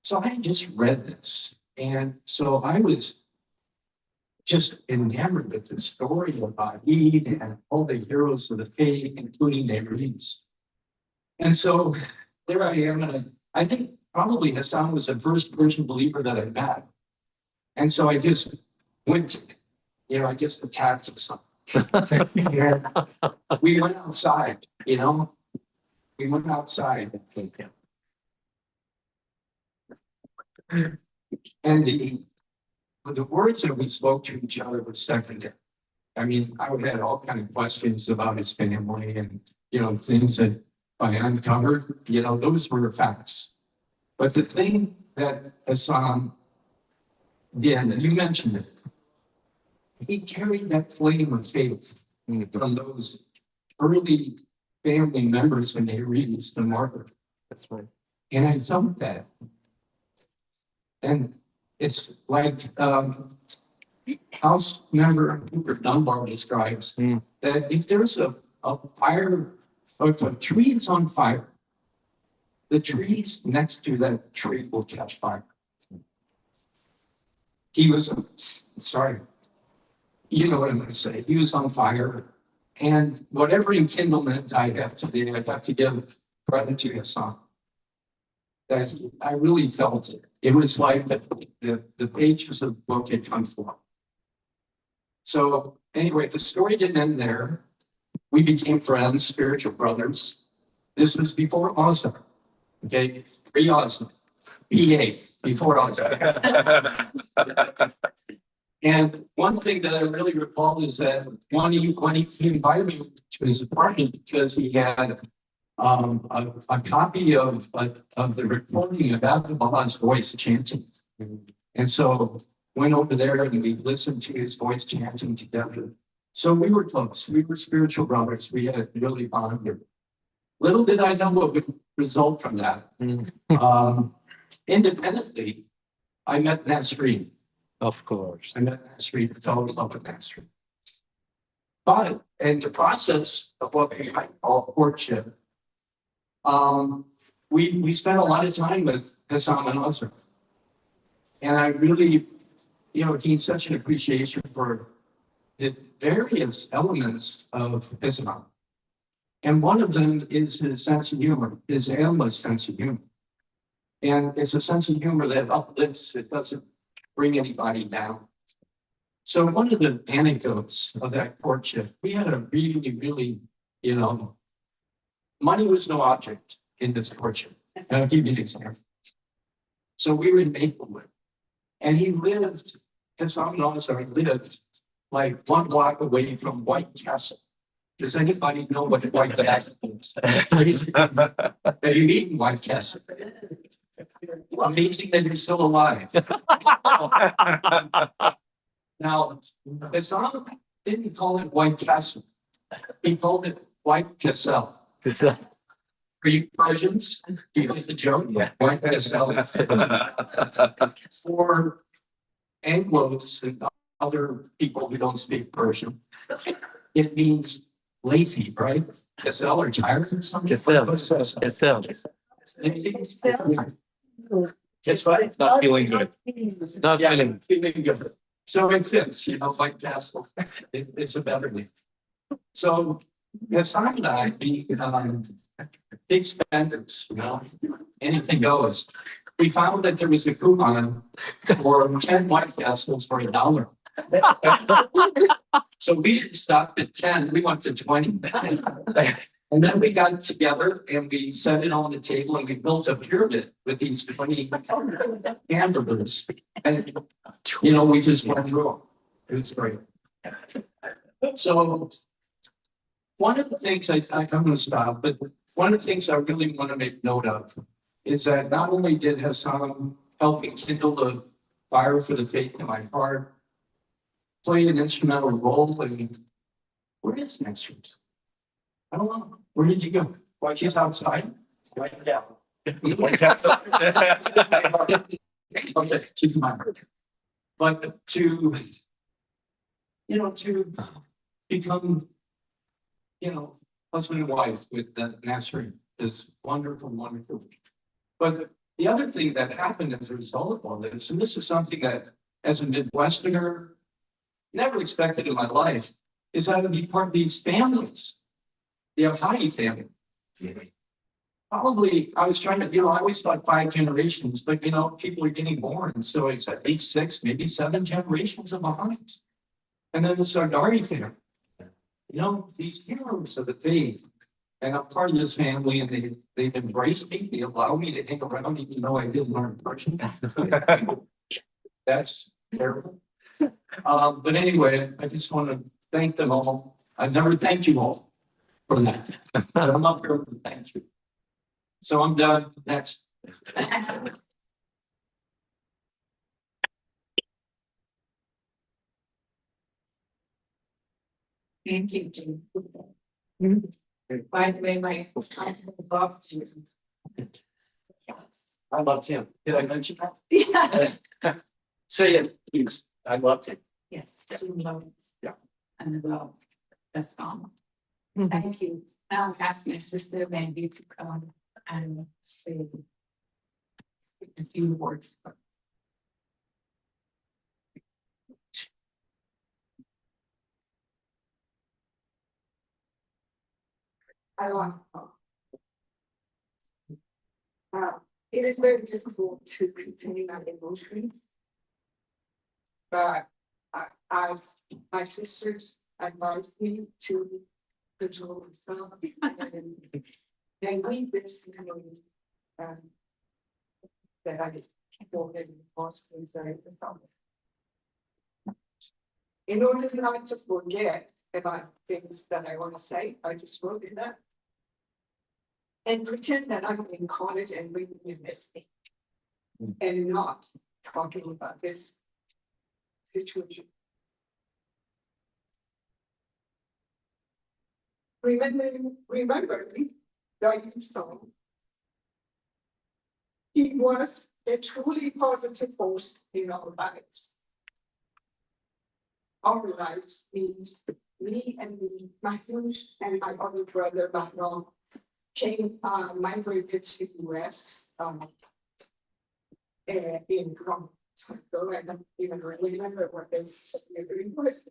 So I just read this. And so I was just enamored with the story of Bahai and all the heroes of the faith, including Nehru's. And so there I am, and I think probably Hassan was the first Persian believer that I met. And so I just went to, I just attacked Hassan. We went outside, we went outside, I think. And the words that we spoke to each other were secondary. I mean, I had all kind of questions about his family and, things that I uncovered, those were facts. But the thing that Hassan did, and you mentioned it, he carried that flame of faith from those early family members in Nehru's, the martyr. That's right. And I felt that. And it's like House member Rupert Dunbar describes that if there's a fire, or if a tree is on fire, the trees next to that tree will catch fire. He was, sorry, you know what I'm going to say. He was on fire. And whatever enkindlement I have today, I have to give credit to Hassan. That I really felt it. It was like the pages of the book had come through. So anyway, the story didn't end there. We became friends, spiritual brothers. This was before Ozar. Okay, pre-Ozar. PA, before Ozar. And one thing that I really recall is that when he invited me to his apartment because he had a copy of the recording of Abdullah's voice chanting. And so went over there and we listened to his voice chanting together. So we were close. We were spiritual brothers. We had really bonded. Little did I know what would result from that. Independently, I met Nasreen. Of course. I met Nasreen, fell in love with Nasreen. But in the process of what we might call courtship, we spent a lot of time with Hassan and Ozar. And I really, gained such an appreciation for the various elements of Islam. And one of them is his sense of humor, his endless sense of humor. And it's a sense of humor that uplifts, it doesn't bring anybody down. So one of the anecdotes of that courtship, we had a really, money was no object in this courtship. And I'll give you an example. So we were in Maplewood, and he lived, Hassan lived like 1 block away from White Castle. Does anybody know what White Castle is? Have you eaten White Castle? Amazing that you're still alive. Now, Hassan didn't call it White Castle. He called it White Castle. Are you Persians? Do you like the joke? Yeah. White Castle. For Anglos and other people who don't speak Persian, it means lazy, right? Castle or tired or something? It's right. Not feeling good. Not Yeah, feeling. feeling good. So it fits, like Castle. It's a better name. So Hassan and I, being big spenders, anything goes. We found that there was a coupon for 10 White Castles for $1. So we didn't stop at 10, we went to 20. And then we got together and we set it on the table and we built a pyramid with these 20 hamburgers. And, you know, we just went through them. It was great. So one of the things I'm going to stop, but one of the things I really want to make note of is that not only did Hassan help me kindle the fire for the faith in my heart, play an instrumental role in, where is Master? I don't know. Where did you go? Why she's outside? Right down. Okay, she's in my heart. But to, you know, to become, you know, husband and wife with that Nasri is wonderful, wonderful. But the other thing that happened as a result of all this, and this is something that as a Midwesterner, never expected in my life, is that I would be part of these families. The Beha'i family. Probably, I was trying to, you know, I always thought 5 generations, but you know, people are getting born. So it's at least 6, maybe 7 generations of Baha'is. And then the Sardari family. You know, these heroes of the faith. And I'm part of this family and they've embraced me. They allow me to hang around even though I didn't learn Persian. That's terrible. But anyway, I just want to thank them all. I've never thanked you all for that. I'm up here to thank you. So I'm done. Next. Thank you, Jim. By the way, my I love Jesus. Yes. I loved him. Did I mention that? Yeah. Say it, please. I loved him. Yes, Jim loves. Yeah. And loved the song. Thank you. Now I'll ask my sister Mandy to come and say a few words. I want it is very difficult to contain my emotions. But as my sisters advised me to control myself and read this memory that I people in the summer. In order not to forget about things that I want to say, I just wrote it up. And pretend that I'm in college and reading this thing. And not talking about this situation. Remember that song. He was a truly positive force in our lives. Our lives means me and Mahmoud and my other brother Bahram migrated to the US in I don't even really remember what they was.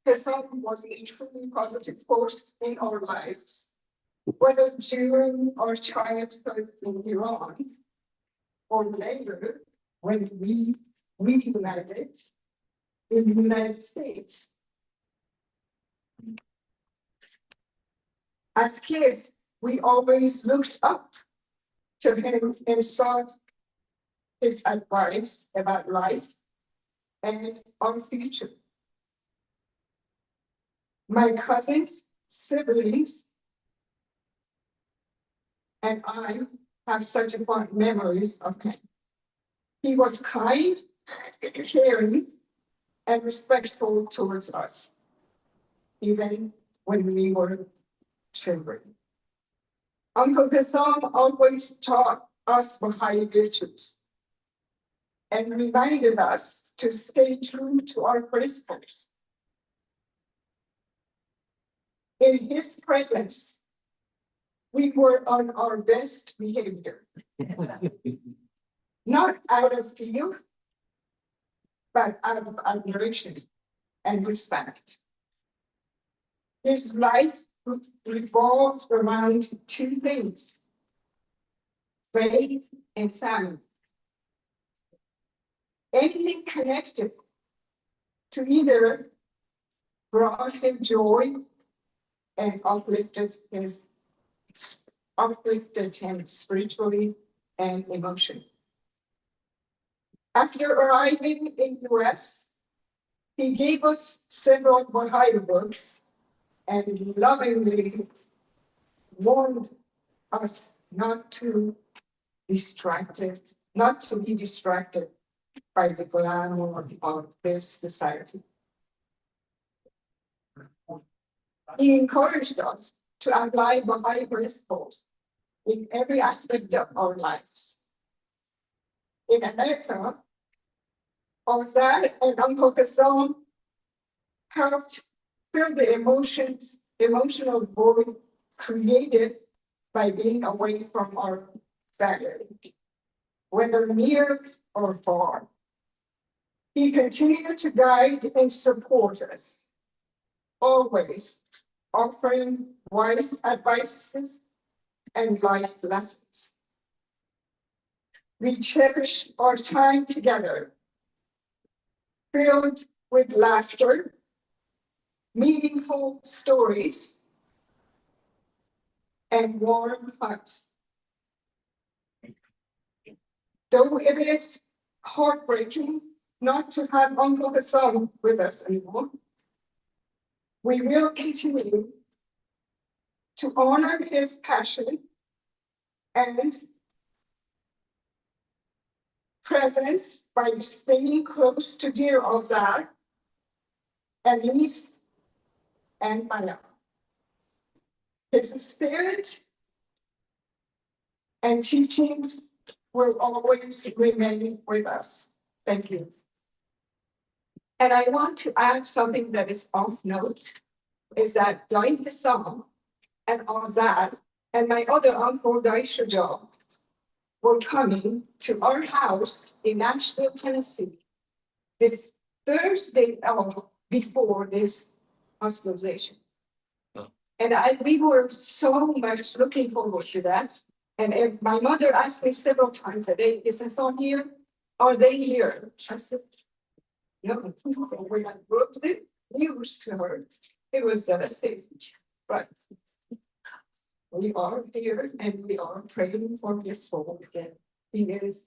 Hassan was a truly positive force in our lives, whether during our childhood in Iran or later when we reunited in the United States. As kids, we always looked up to him and sought his advice about life and our future. My cousins, siblings, and I have such fond memories of him. He was kind, caring, and respectful towards us, even when we were children. Uncle Hassan always taught us Behai virtues and reminded us to stay true to our principles. In his presence, we were on our best behavior, not out of fear, but out of admiration and respect. His life revolved around 2 things: faith and family. Anything connected to either brought him joy and uplifted him spiritually and emotionally. After arriving in the US, he gave us several Behai books and lovingly warned us not to be distracted by the glamour of this society. He encouraged us to apply Baha'i principles in every aspect of our lives. In America, Azad and Uncle Hassan helped fill the emotional void created by being away from our family, whether near or far. He continued to guide and support us, always offering wise advices and life lessons. We cherish our time together, filled with laughter, meaningful stories, and warm hugs. Though it is heartbreaking not to have Uncle Hassan with us anymore, we will continue to honor his passion and presence by staying close to dear Azad, Elise, and Maya. His spirit and teachings will always remain with us. Thank you. And I want to add something that is off note, is that like the song and Azad and my other uncle Daishaja were coming to our house in Nashville, Tennessee, the Thursday before this hospitalization. And we were so much looking forward to that. And my mother asked me several times a day, is Hassan here? Are they here? I said, no, when I broke the news to her, it was devastating. But we are here and we are praying for his soul again. His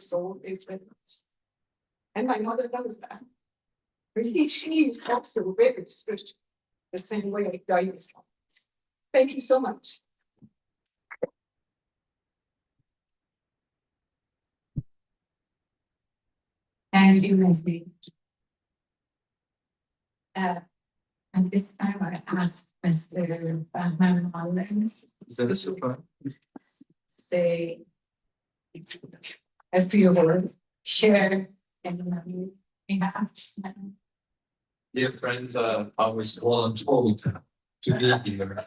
soul is with us. And my mother knows that. She is also very spiritual, the same way God is. Thank you so much. And you may be. And this time I asked Mr. Bahman Is that a surprise? say a few words, share in Dear friends, I was voluntold to be here.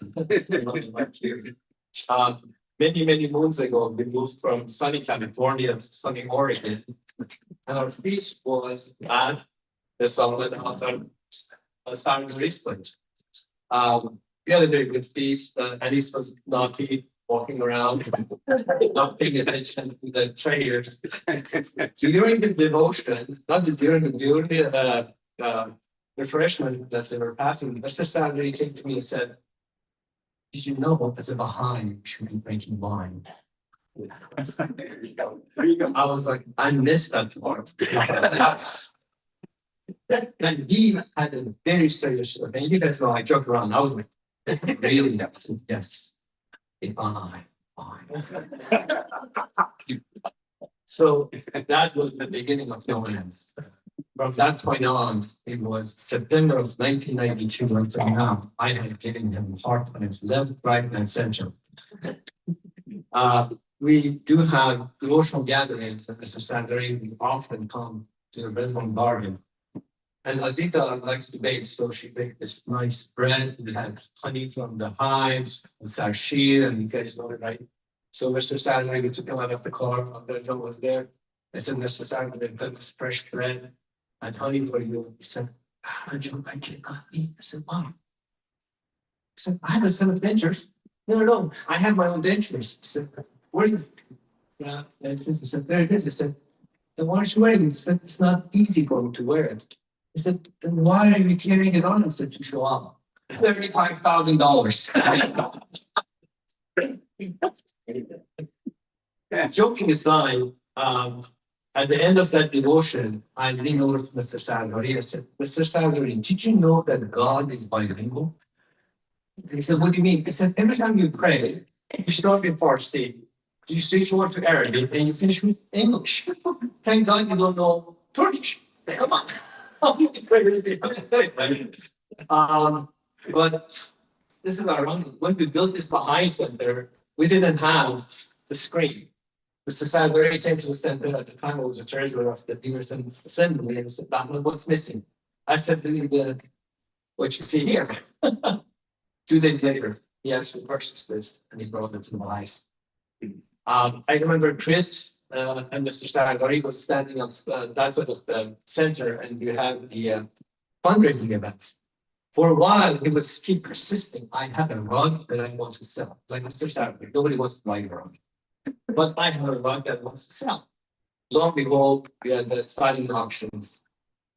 Many moons ago, we moved from sunny California to sunny Oregon. And our feast was at the Solomon Sardara's place. We had a very good feast. Alice was naughty, walking around, not paying attention to the traders. During the devotion, during the refreshment that they were passing, Mr. Sardari came to me and said, "Did you know as a Baha'i you should be drinking wine?" There you go. I was like, I missed that part. Yes. And he had a very serious look. And you guys know I joke around. I was like, really? Yes. Fine. So that was the beginning of no ends. From that point on, it was September of 1992 until now, I had given him hard times left, right, and center. We do have devotional gatherings at Mr. Sardari. We often come to the Brisbane Garden. And Azita likes to bake, so she baked this nice bread. We had honey from the hives, and sarshir, and you guys know it, right? So Mr. Sardari, we took him out of the car, after Joe was there. I said, Mr. Sardari, they got this fresh bread and honey for you. He said, Joe, I cannot eat. I said, Mom. I said, I have a set of dentures. No, I have my own dentures. He said, where's it? Yeah, dentures. I said, there it is. I said, then why aren't you wearing it? He said, it's not easy for me to wear it. He said, then why are you carrying it on? I said, to show up. $35,000. Joking aside, at the end of that devotion, I leaned over to Mr. Sardari. I said, Mr. Sardari, did you know that God is bilingual? He said, what do you mean? I said, every time you pray, you start with Farsi, you switch over to Arabic, and you finish with English. Thank God you don't know Turkish. Come on. But this is ironic. When we built this Behai Center, we didn't have the screen. Mr. Sardari came to the center at the time. I was the treasurer of the Peterson Assembly, and he said, "Bahman, what's missing?" I said, what you see here. 2 days later, he actually purchased this and he brought it to my eyes. I remember Chris and Mr. Sardari was standing on that side of the center, and you have the fundraising events. For a while, he would keep persisting. I have a rug that I want to sell. Like Mr. Sardari, nobody wants to buy a rug. But I have a rug that wants to sell. Lo and behold, we had the silent auctions,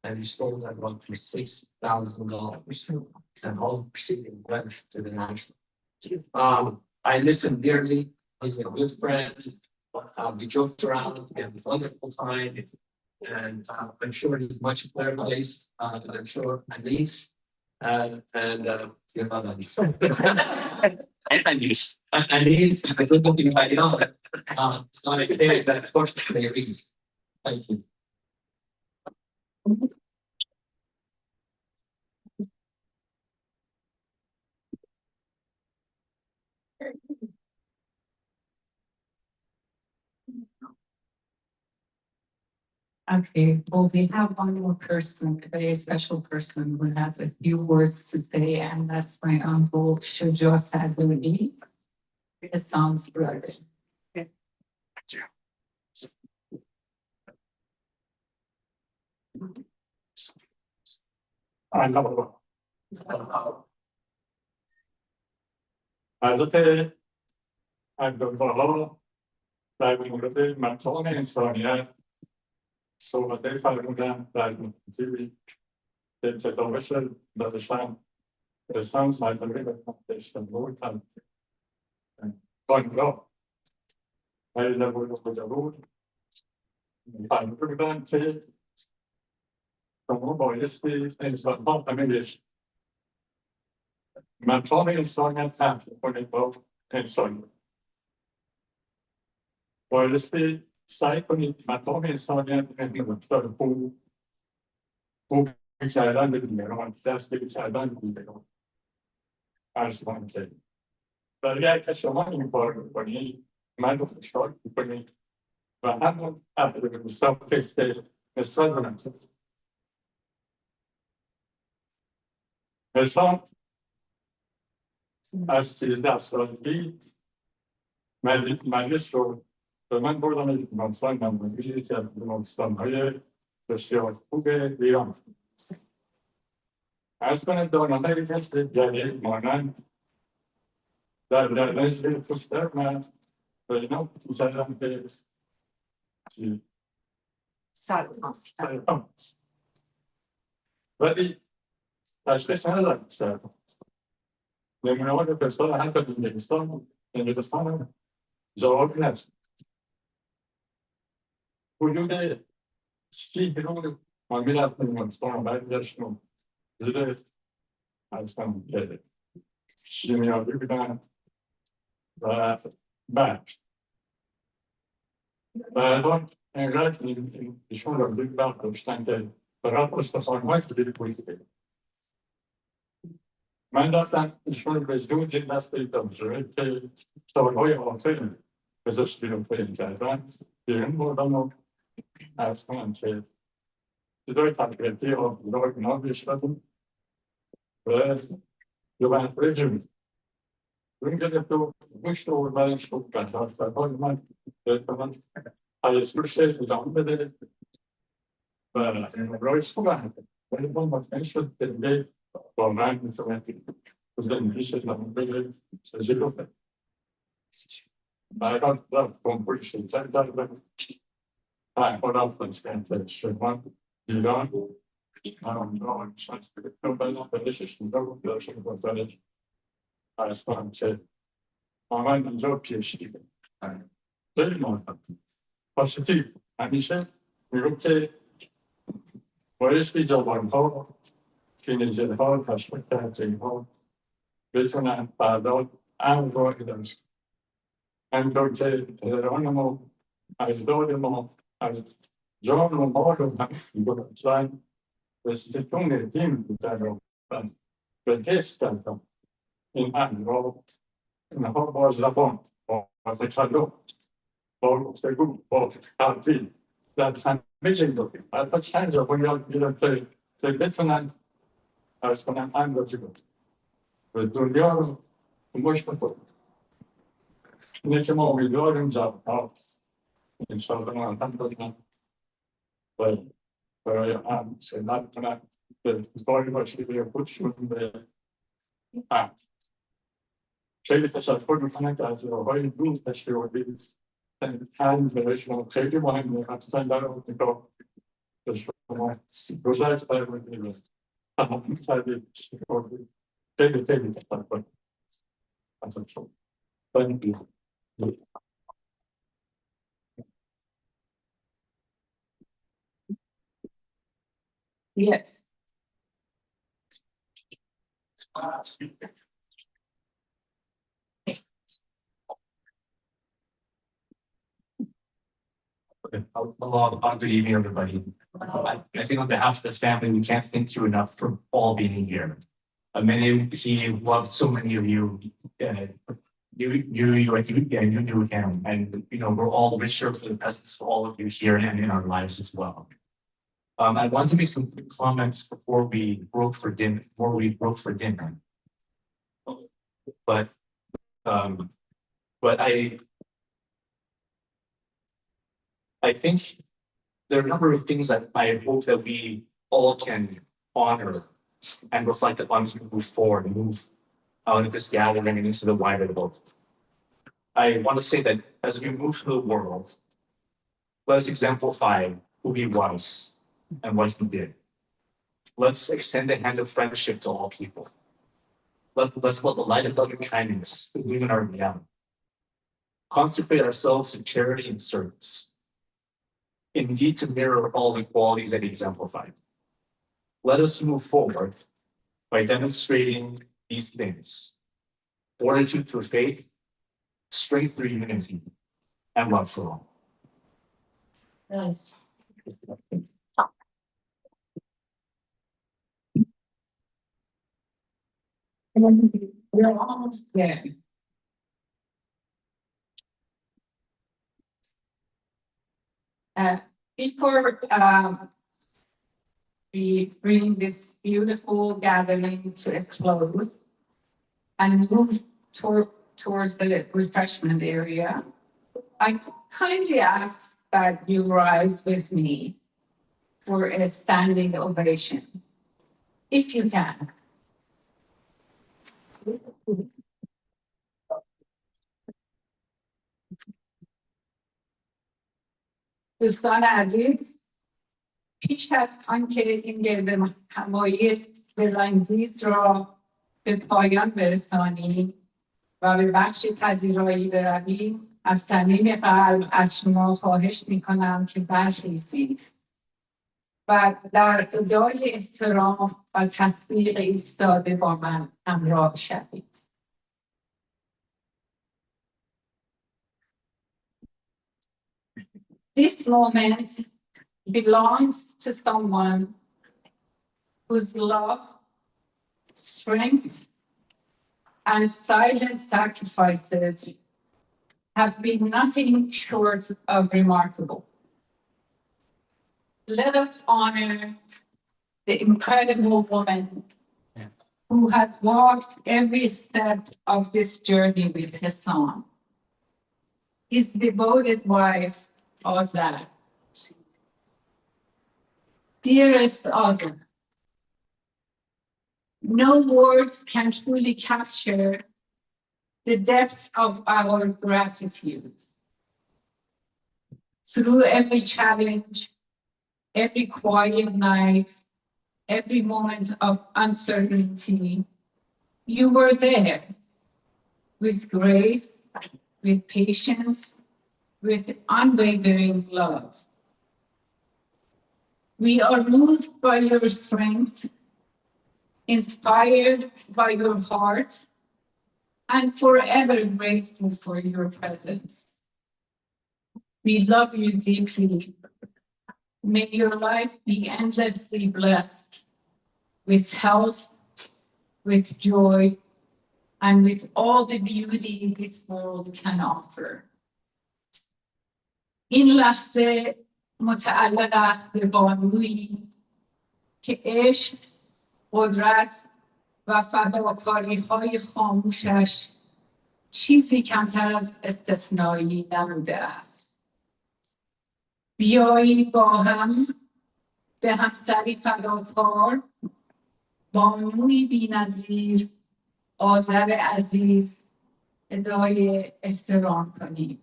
and we sold that rug for $6,000. And all proceeding went to the national. I listened dearly. He's a good friend. We joked around. We had a wonderful time. And I'm sure he's much better placed. And I'm sure Anise and your mother. And Anise. Anise, I don't know if I know it. It's not a day that unfortunately it is. Thank you. Okay, well, we have one more person, a very special person who has a few words to say, and that's my uncle, Zindagی, Hasam's brother. البته دکترها در مورد مقام انسانیت صحبت‌های فرمودن در مورد که کتابش دادشن حسام سرداری به استانبول خانگاه ولی در مورد کجا بود فرمودن که شما بایستی انسان‌ها همه بهش مقام انسانیت تحقیق کنید با انسانیت بایستی سعی کنید مقام انسانیت رفتار خوب کردن به دیگران دست کردن به دیگران عرض کنم که ولی اگر شما این کار میکنید من رو خوشحال میکنید و همون اهل به مصاب تست نسبت کنم حسام از 13 سالگی مجلس رو به من بردم بیمارستان نمایی یکی از بیمارستان‌های بسیار خوب ایران. عرض کنم دانه‌هایی مثل جلیل مانند در نزد پشتر من به اینا می‌زدم که سلام. ولی تشخیص ندارم سرطان نمونه‌ها رو فرستادم حتی انگلستان جواب نداشت. حدود 30 روز ما میرفتیم بیمارستان برگشتیم زیر عرض کنم که شیمیایی بودن و بعد اینقدر ایشون رو زیر وقت داشتن که فقط استخوان‌های دیگه پولیده. من رفتم ایشون رو به زوج دست پیدا شده که سالهای آخر پزشکی رو فهم کردن بیرون بردم و عرض کنم که صدای تقریبی آبیرها اینا بشنویم و دو منطقه جمعی اون گرفت و گوشت و برش و بزرگترهای من من حیثور شیخ ادامه بده و این رایش خوب هست ولی من مطمئن شد که دیگه با من میتونم زندگیش ادامه بده جلوه بعد رفت کنکور شرکت کردم رفتم شما دیران اونجا شخص دکتر بلا بلشش میده بود داشت گذارش از کنم که آمد اینجا پیش دیده خیلی موفق پاسیتیو همیشه میگم که بایستی جوانها تینیجرها تشویق کرده بتونن فردا امن را ادامه همینطور که پدران ما اجداد ما از جان و مال و گذاشتن به ستون دین بودن و به حفظ کردن این امن را اینها با زبان با تکلم با گفتگو با تبدیل در همه جای داریم البته چند زبان یاد میگیرن که بتونن ارز کنن امن را جلو و دنیا رو مشت کنن اینه که ما امیدواریم جوان‌ها انشاءالله ما هم دادیم و برای امن خدمت کنن به کاری باشید به خودشون به امن. خیلی تشکر میکنم که از راههای دور تشکر بودید تن برایشون خیلی مهمه حتما در آمریکا به شما گذاشت برای بودید تمام کردید خیلی خیلی تشکر از شما. Thank you. Yes. Good evening, everybody. I think on behalf of the family, we can't thank you enough for all being here. He loved so many of you. You knew him, and we're all richer for the presence of all of you here and in our lives as well. I want to make some quick comments before we broke for dinner. But I think there are a number of things that I hope that we all can honor and reflect upon as we move forward and move out of this gathering and into the wider world. I want to say that as we move through the world, let us exemplify who he was and what he did. Let's extend the hand of friendship to all people. Let's let the light of loving kindness illumine our reality. Consecrate ourselves to charity and service, indeed to mirror all the qualities that he exemplified. Let us move forward by demonstrating these things: fortitude through faith, strength through unity, and love for all. Nice. We're almost there. Before we bring this beautiful gathering to a close and move towards the refreshment area, I kindly ask that you rise with me for a standing ovation, if you can. دوستان عزیز، پیش از آنکه این گرد همایی دلانگیز را به پایان برسانیم و به بخش پذیرایی برویم، از صمیم قلب از شما خواهش میکنم که برخیزید و در ادای احترام و تصدیق ایستاده با من همراه شوید. This moment belongs to someone whose love, strength, and silent sacrifices have been nothing short of remarkable. Let us honor the incredible woman who has walked every step of this journey with Hassan, his devoted wife, Azar. Dearest Azar, no words can truly capture the depth of our gratitude. Through every challenge, every quiet night, every moment of uncertainty, you were there with grace, with patience, with unwavering love. We are moved by your strength, inspired by your heart, and forever grateful for your presence. We love you deeply. May your life be endlessly blessed with health, with joy, and with all the beauty this world can offer. این لحظه متعلق است به بانویی که عشق، قدرت و فداکاری‌های خاموشش چیزی کمتر از استثنایی نموده است. بیایی با هم به همسری فداکار، بانوی بی‌نظیر، آذر عزیز ادای احترام کنیم.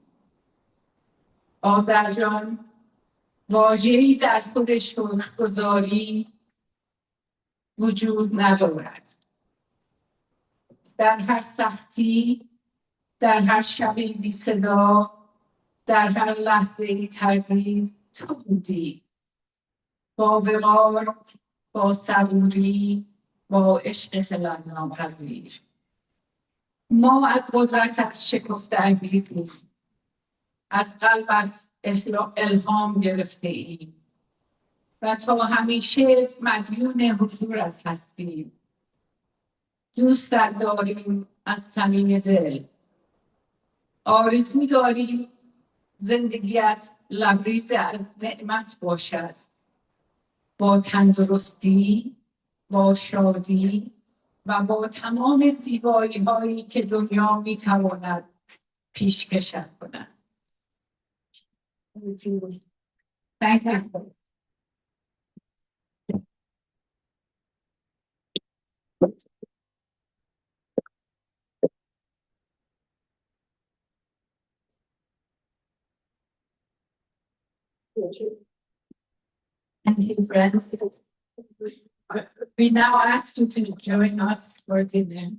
آذر جان، واژه‌ای در خود شکرگزاری وجود ندارد. در هر سختی، در هر شبی بی صدا، در هر لحظه تردید تو بودی. با وقار، با صبوری، با عشق خلل ناپذیر. ما از قدرتت شکفته انگیزیم. از قلبت الهام گرفته ایم و تا همیشه مدیون حضورت هستیم. دوستت داریم از صمیم دل. آرزو داریم زندگیت لبریز از نعمت باشد، با تندرستی، با شادی و با تمام زیبایی هایی که دنیا می تواند پیشکشت کند. Thank you. Thank you, friends. We now ask you to join us for dinner.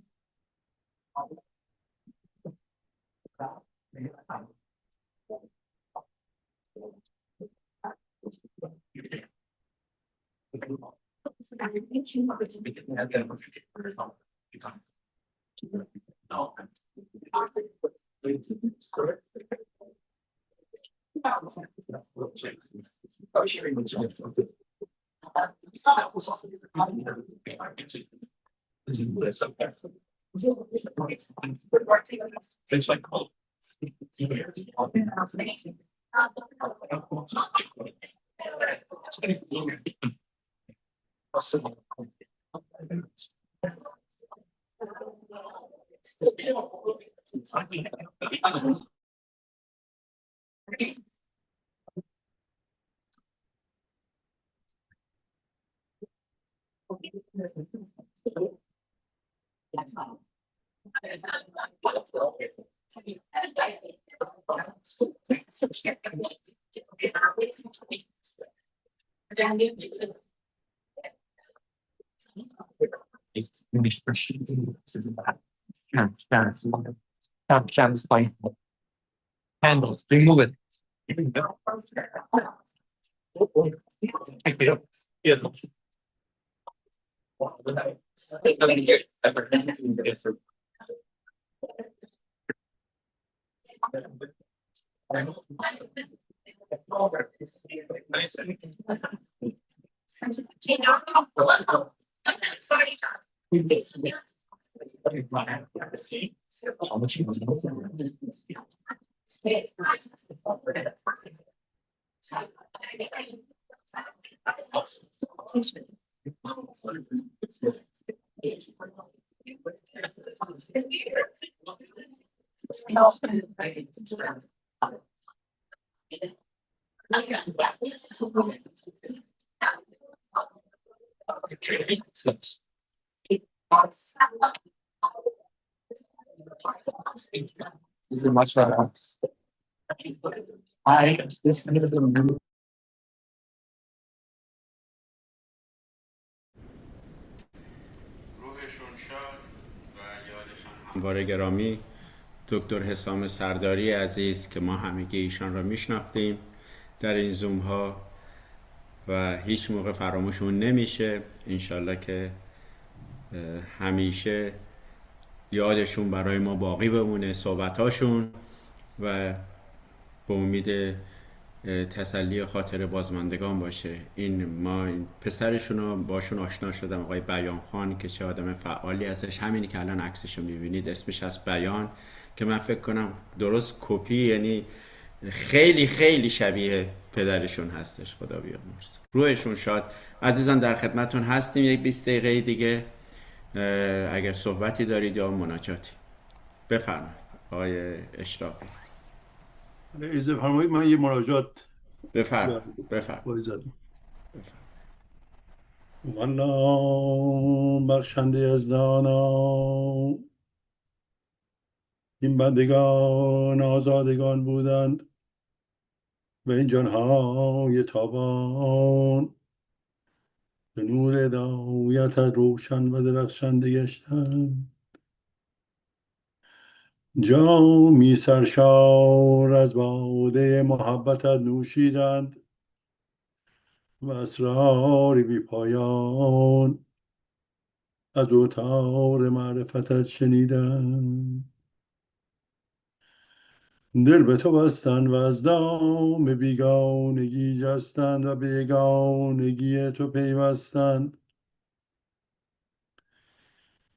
Handles, remove it. Yes. This is much better. This هموار گرامی دکتر حسام سرداری عزیز که ما همگی ایشان را میشناختیم در این زوم ها و هیچ موقع فراموشون نمیشه. انشالله که همیشه یادشون برای ما باقی بمونه صحبتاشون و به امید تسلی خاطر بازماندگان باشه. ما این پسرشون رو باشون آشنا شدم، آقای بیان خان که چه آدم فعالی هستش. همینی که الان عکسش رو میبینید اسمش از بیان که من فکر کنم درست کپی، یعنی خیلی خیلی شبیه پدرشون هستش. خدا بیامرز روحشون شاد. عزیزان در خدمتون هستیم. یک 20 دقیقه دیگه اگر صحبتی دارید یا مناجاتی بفرمایید. آقای اشراقی اجازه فرمایید من یه مناجات بفرمایید. والله بخشنده از دانا این بندگان آزادگان بودند و این جانهای تابان به نور هدایت روشن و درخشنده گشتند. جامی سرشار از باده محبتت نوشیدند و اسرار بی پایان از اوتار معرفتت شنیدند. دل به تو بستند و از دام بیگانگی جستند و به یگانگی تو پیوستند.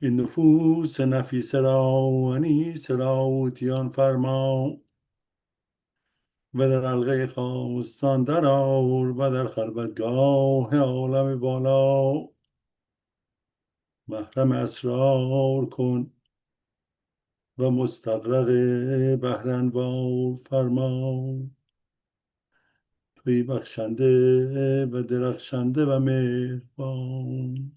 این نفوس نفیسه را انیسه را اوتیان فرما و در حلقه خواستان در آور و در خلوتگاه عالم بالا محرم اسرار کن و مستغرق بحر انوار فرما. توی بخشنده و درخشنده و مهربان.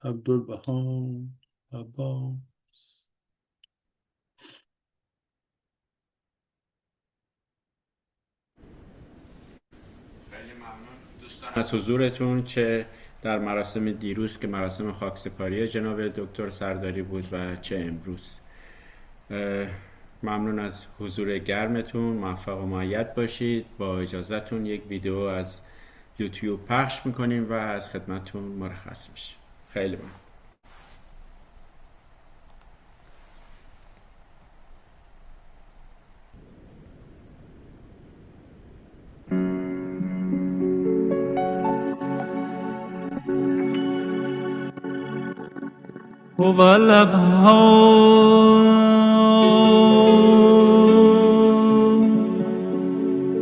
عبدالبها عباس. خیلی ممنون دوستان از حضورتون، چه در مراسم دیروز که مراسم خاکسپاری جناب دکتر سرداری بود و چه امروز. ممنون از حضور گرمتون. موفق و مؤید باشید. با اجازهتون یک ویدیو از یوتیوب پخش میکنیم و از خدمتتون مرخص میشیم. خیلی ممنون.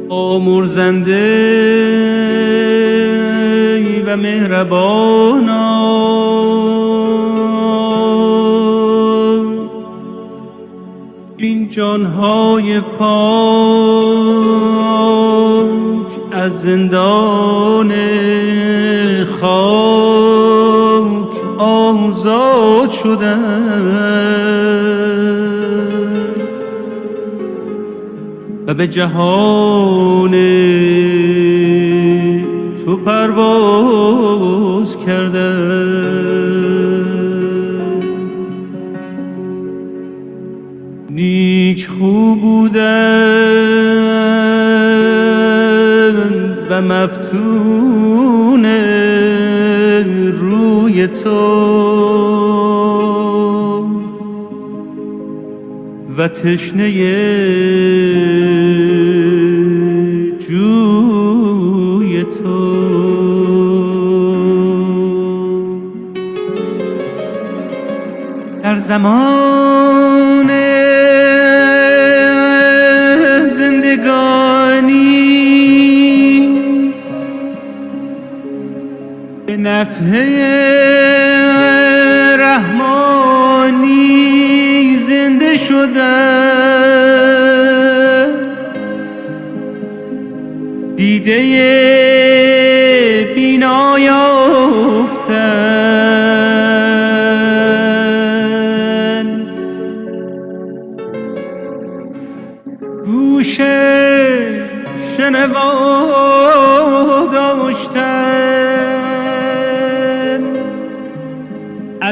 آمرزنده و مهربانا این جانهای پاک از زندان خاک آزاد شدند و به جهان تو پرواز کردند. نیک خوب بودند و مفتون روی تو و تشنه جوی تو. در زمان زندگانی به نفحه رحمانی زنده شده، دیده بینا یافتند، گوش شنوا داشتند،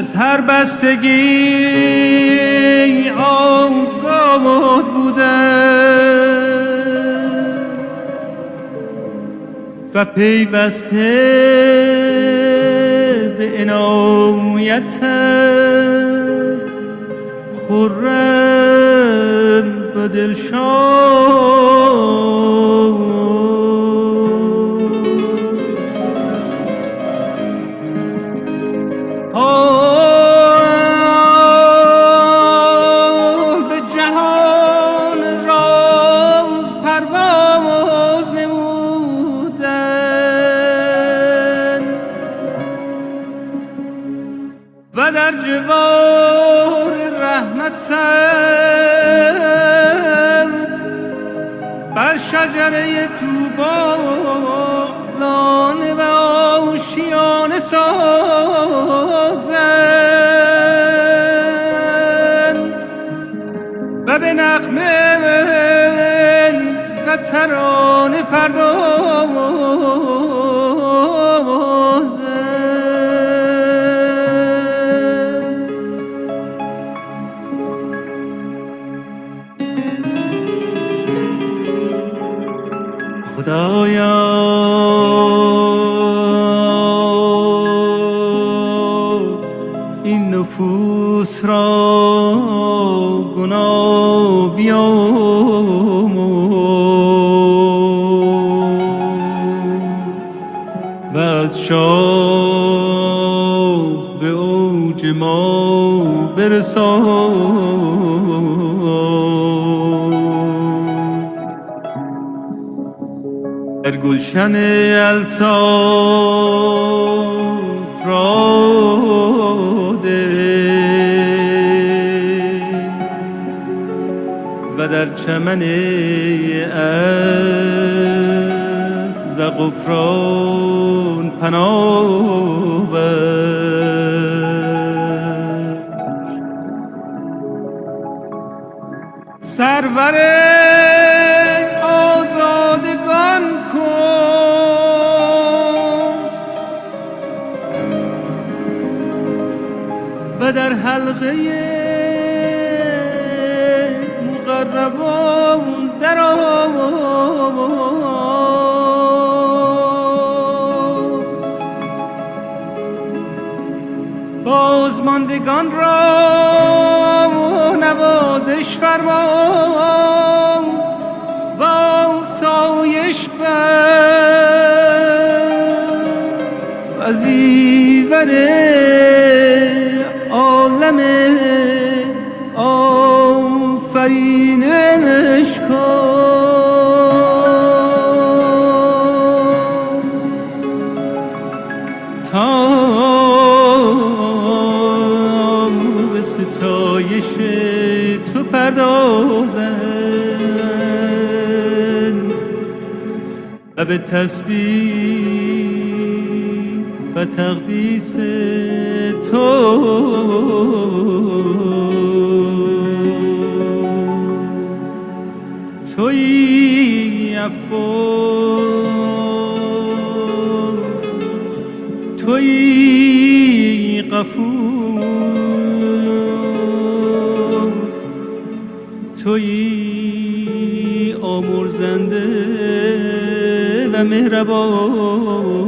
از هر بستگی آزاد بودم و پیوسته به عنایت خرم و دلشاد. به جهان راز پرواز نمودن و در جوار رحمتت بر شجره طوبی لانه و آشیانه سازند و به نغمه و ترانه پردازند. خدایا این نفوس را گناه بیامرز و از شاه به اوج ما برسان. در گلشن الطاف را ده و در چمن عفو و غفران پناه بر. سرور آزادگان کن و در حلقه مقربان درآ. بازماندگان را نوازش فرما و آسایش بر و زیور عالم آفرینش کن تا به ستایش تو پردازند و به تسبیح و تقدیس تو. تویی عفو، تویی غفور، تویی آمرزنده و مهربان.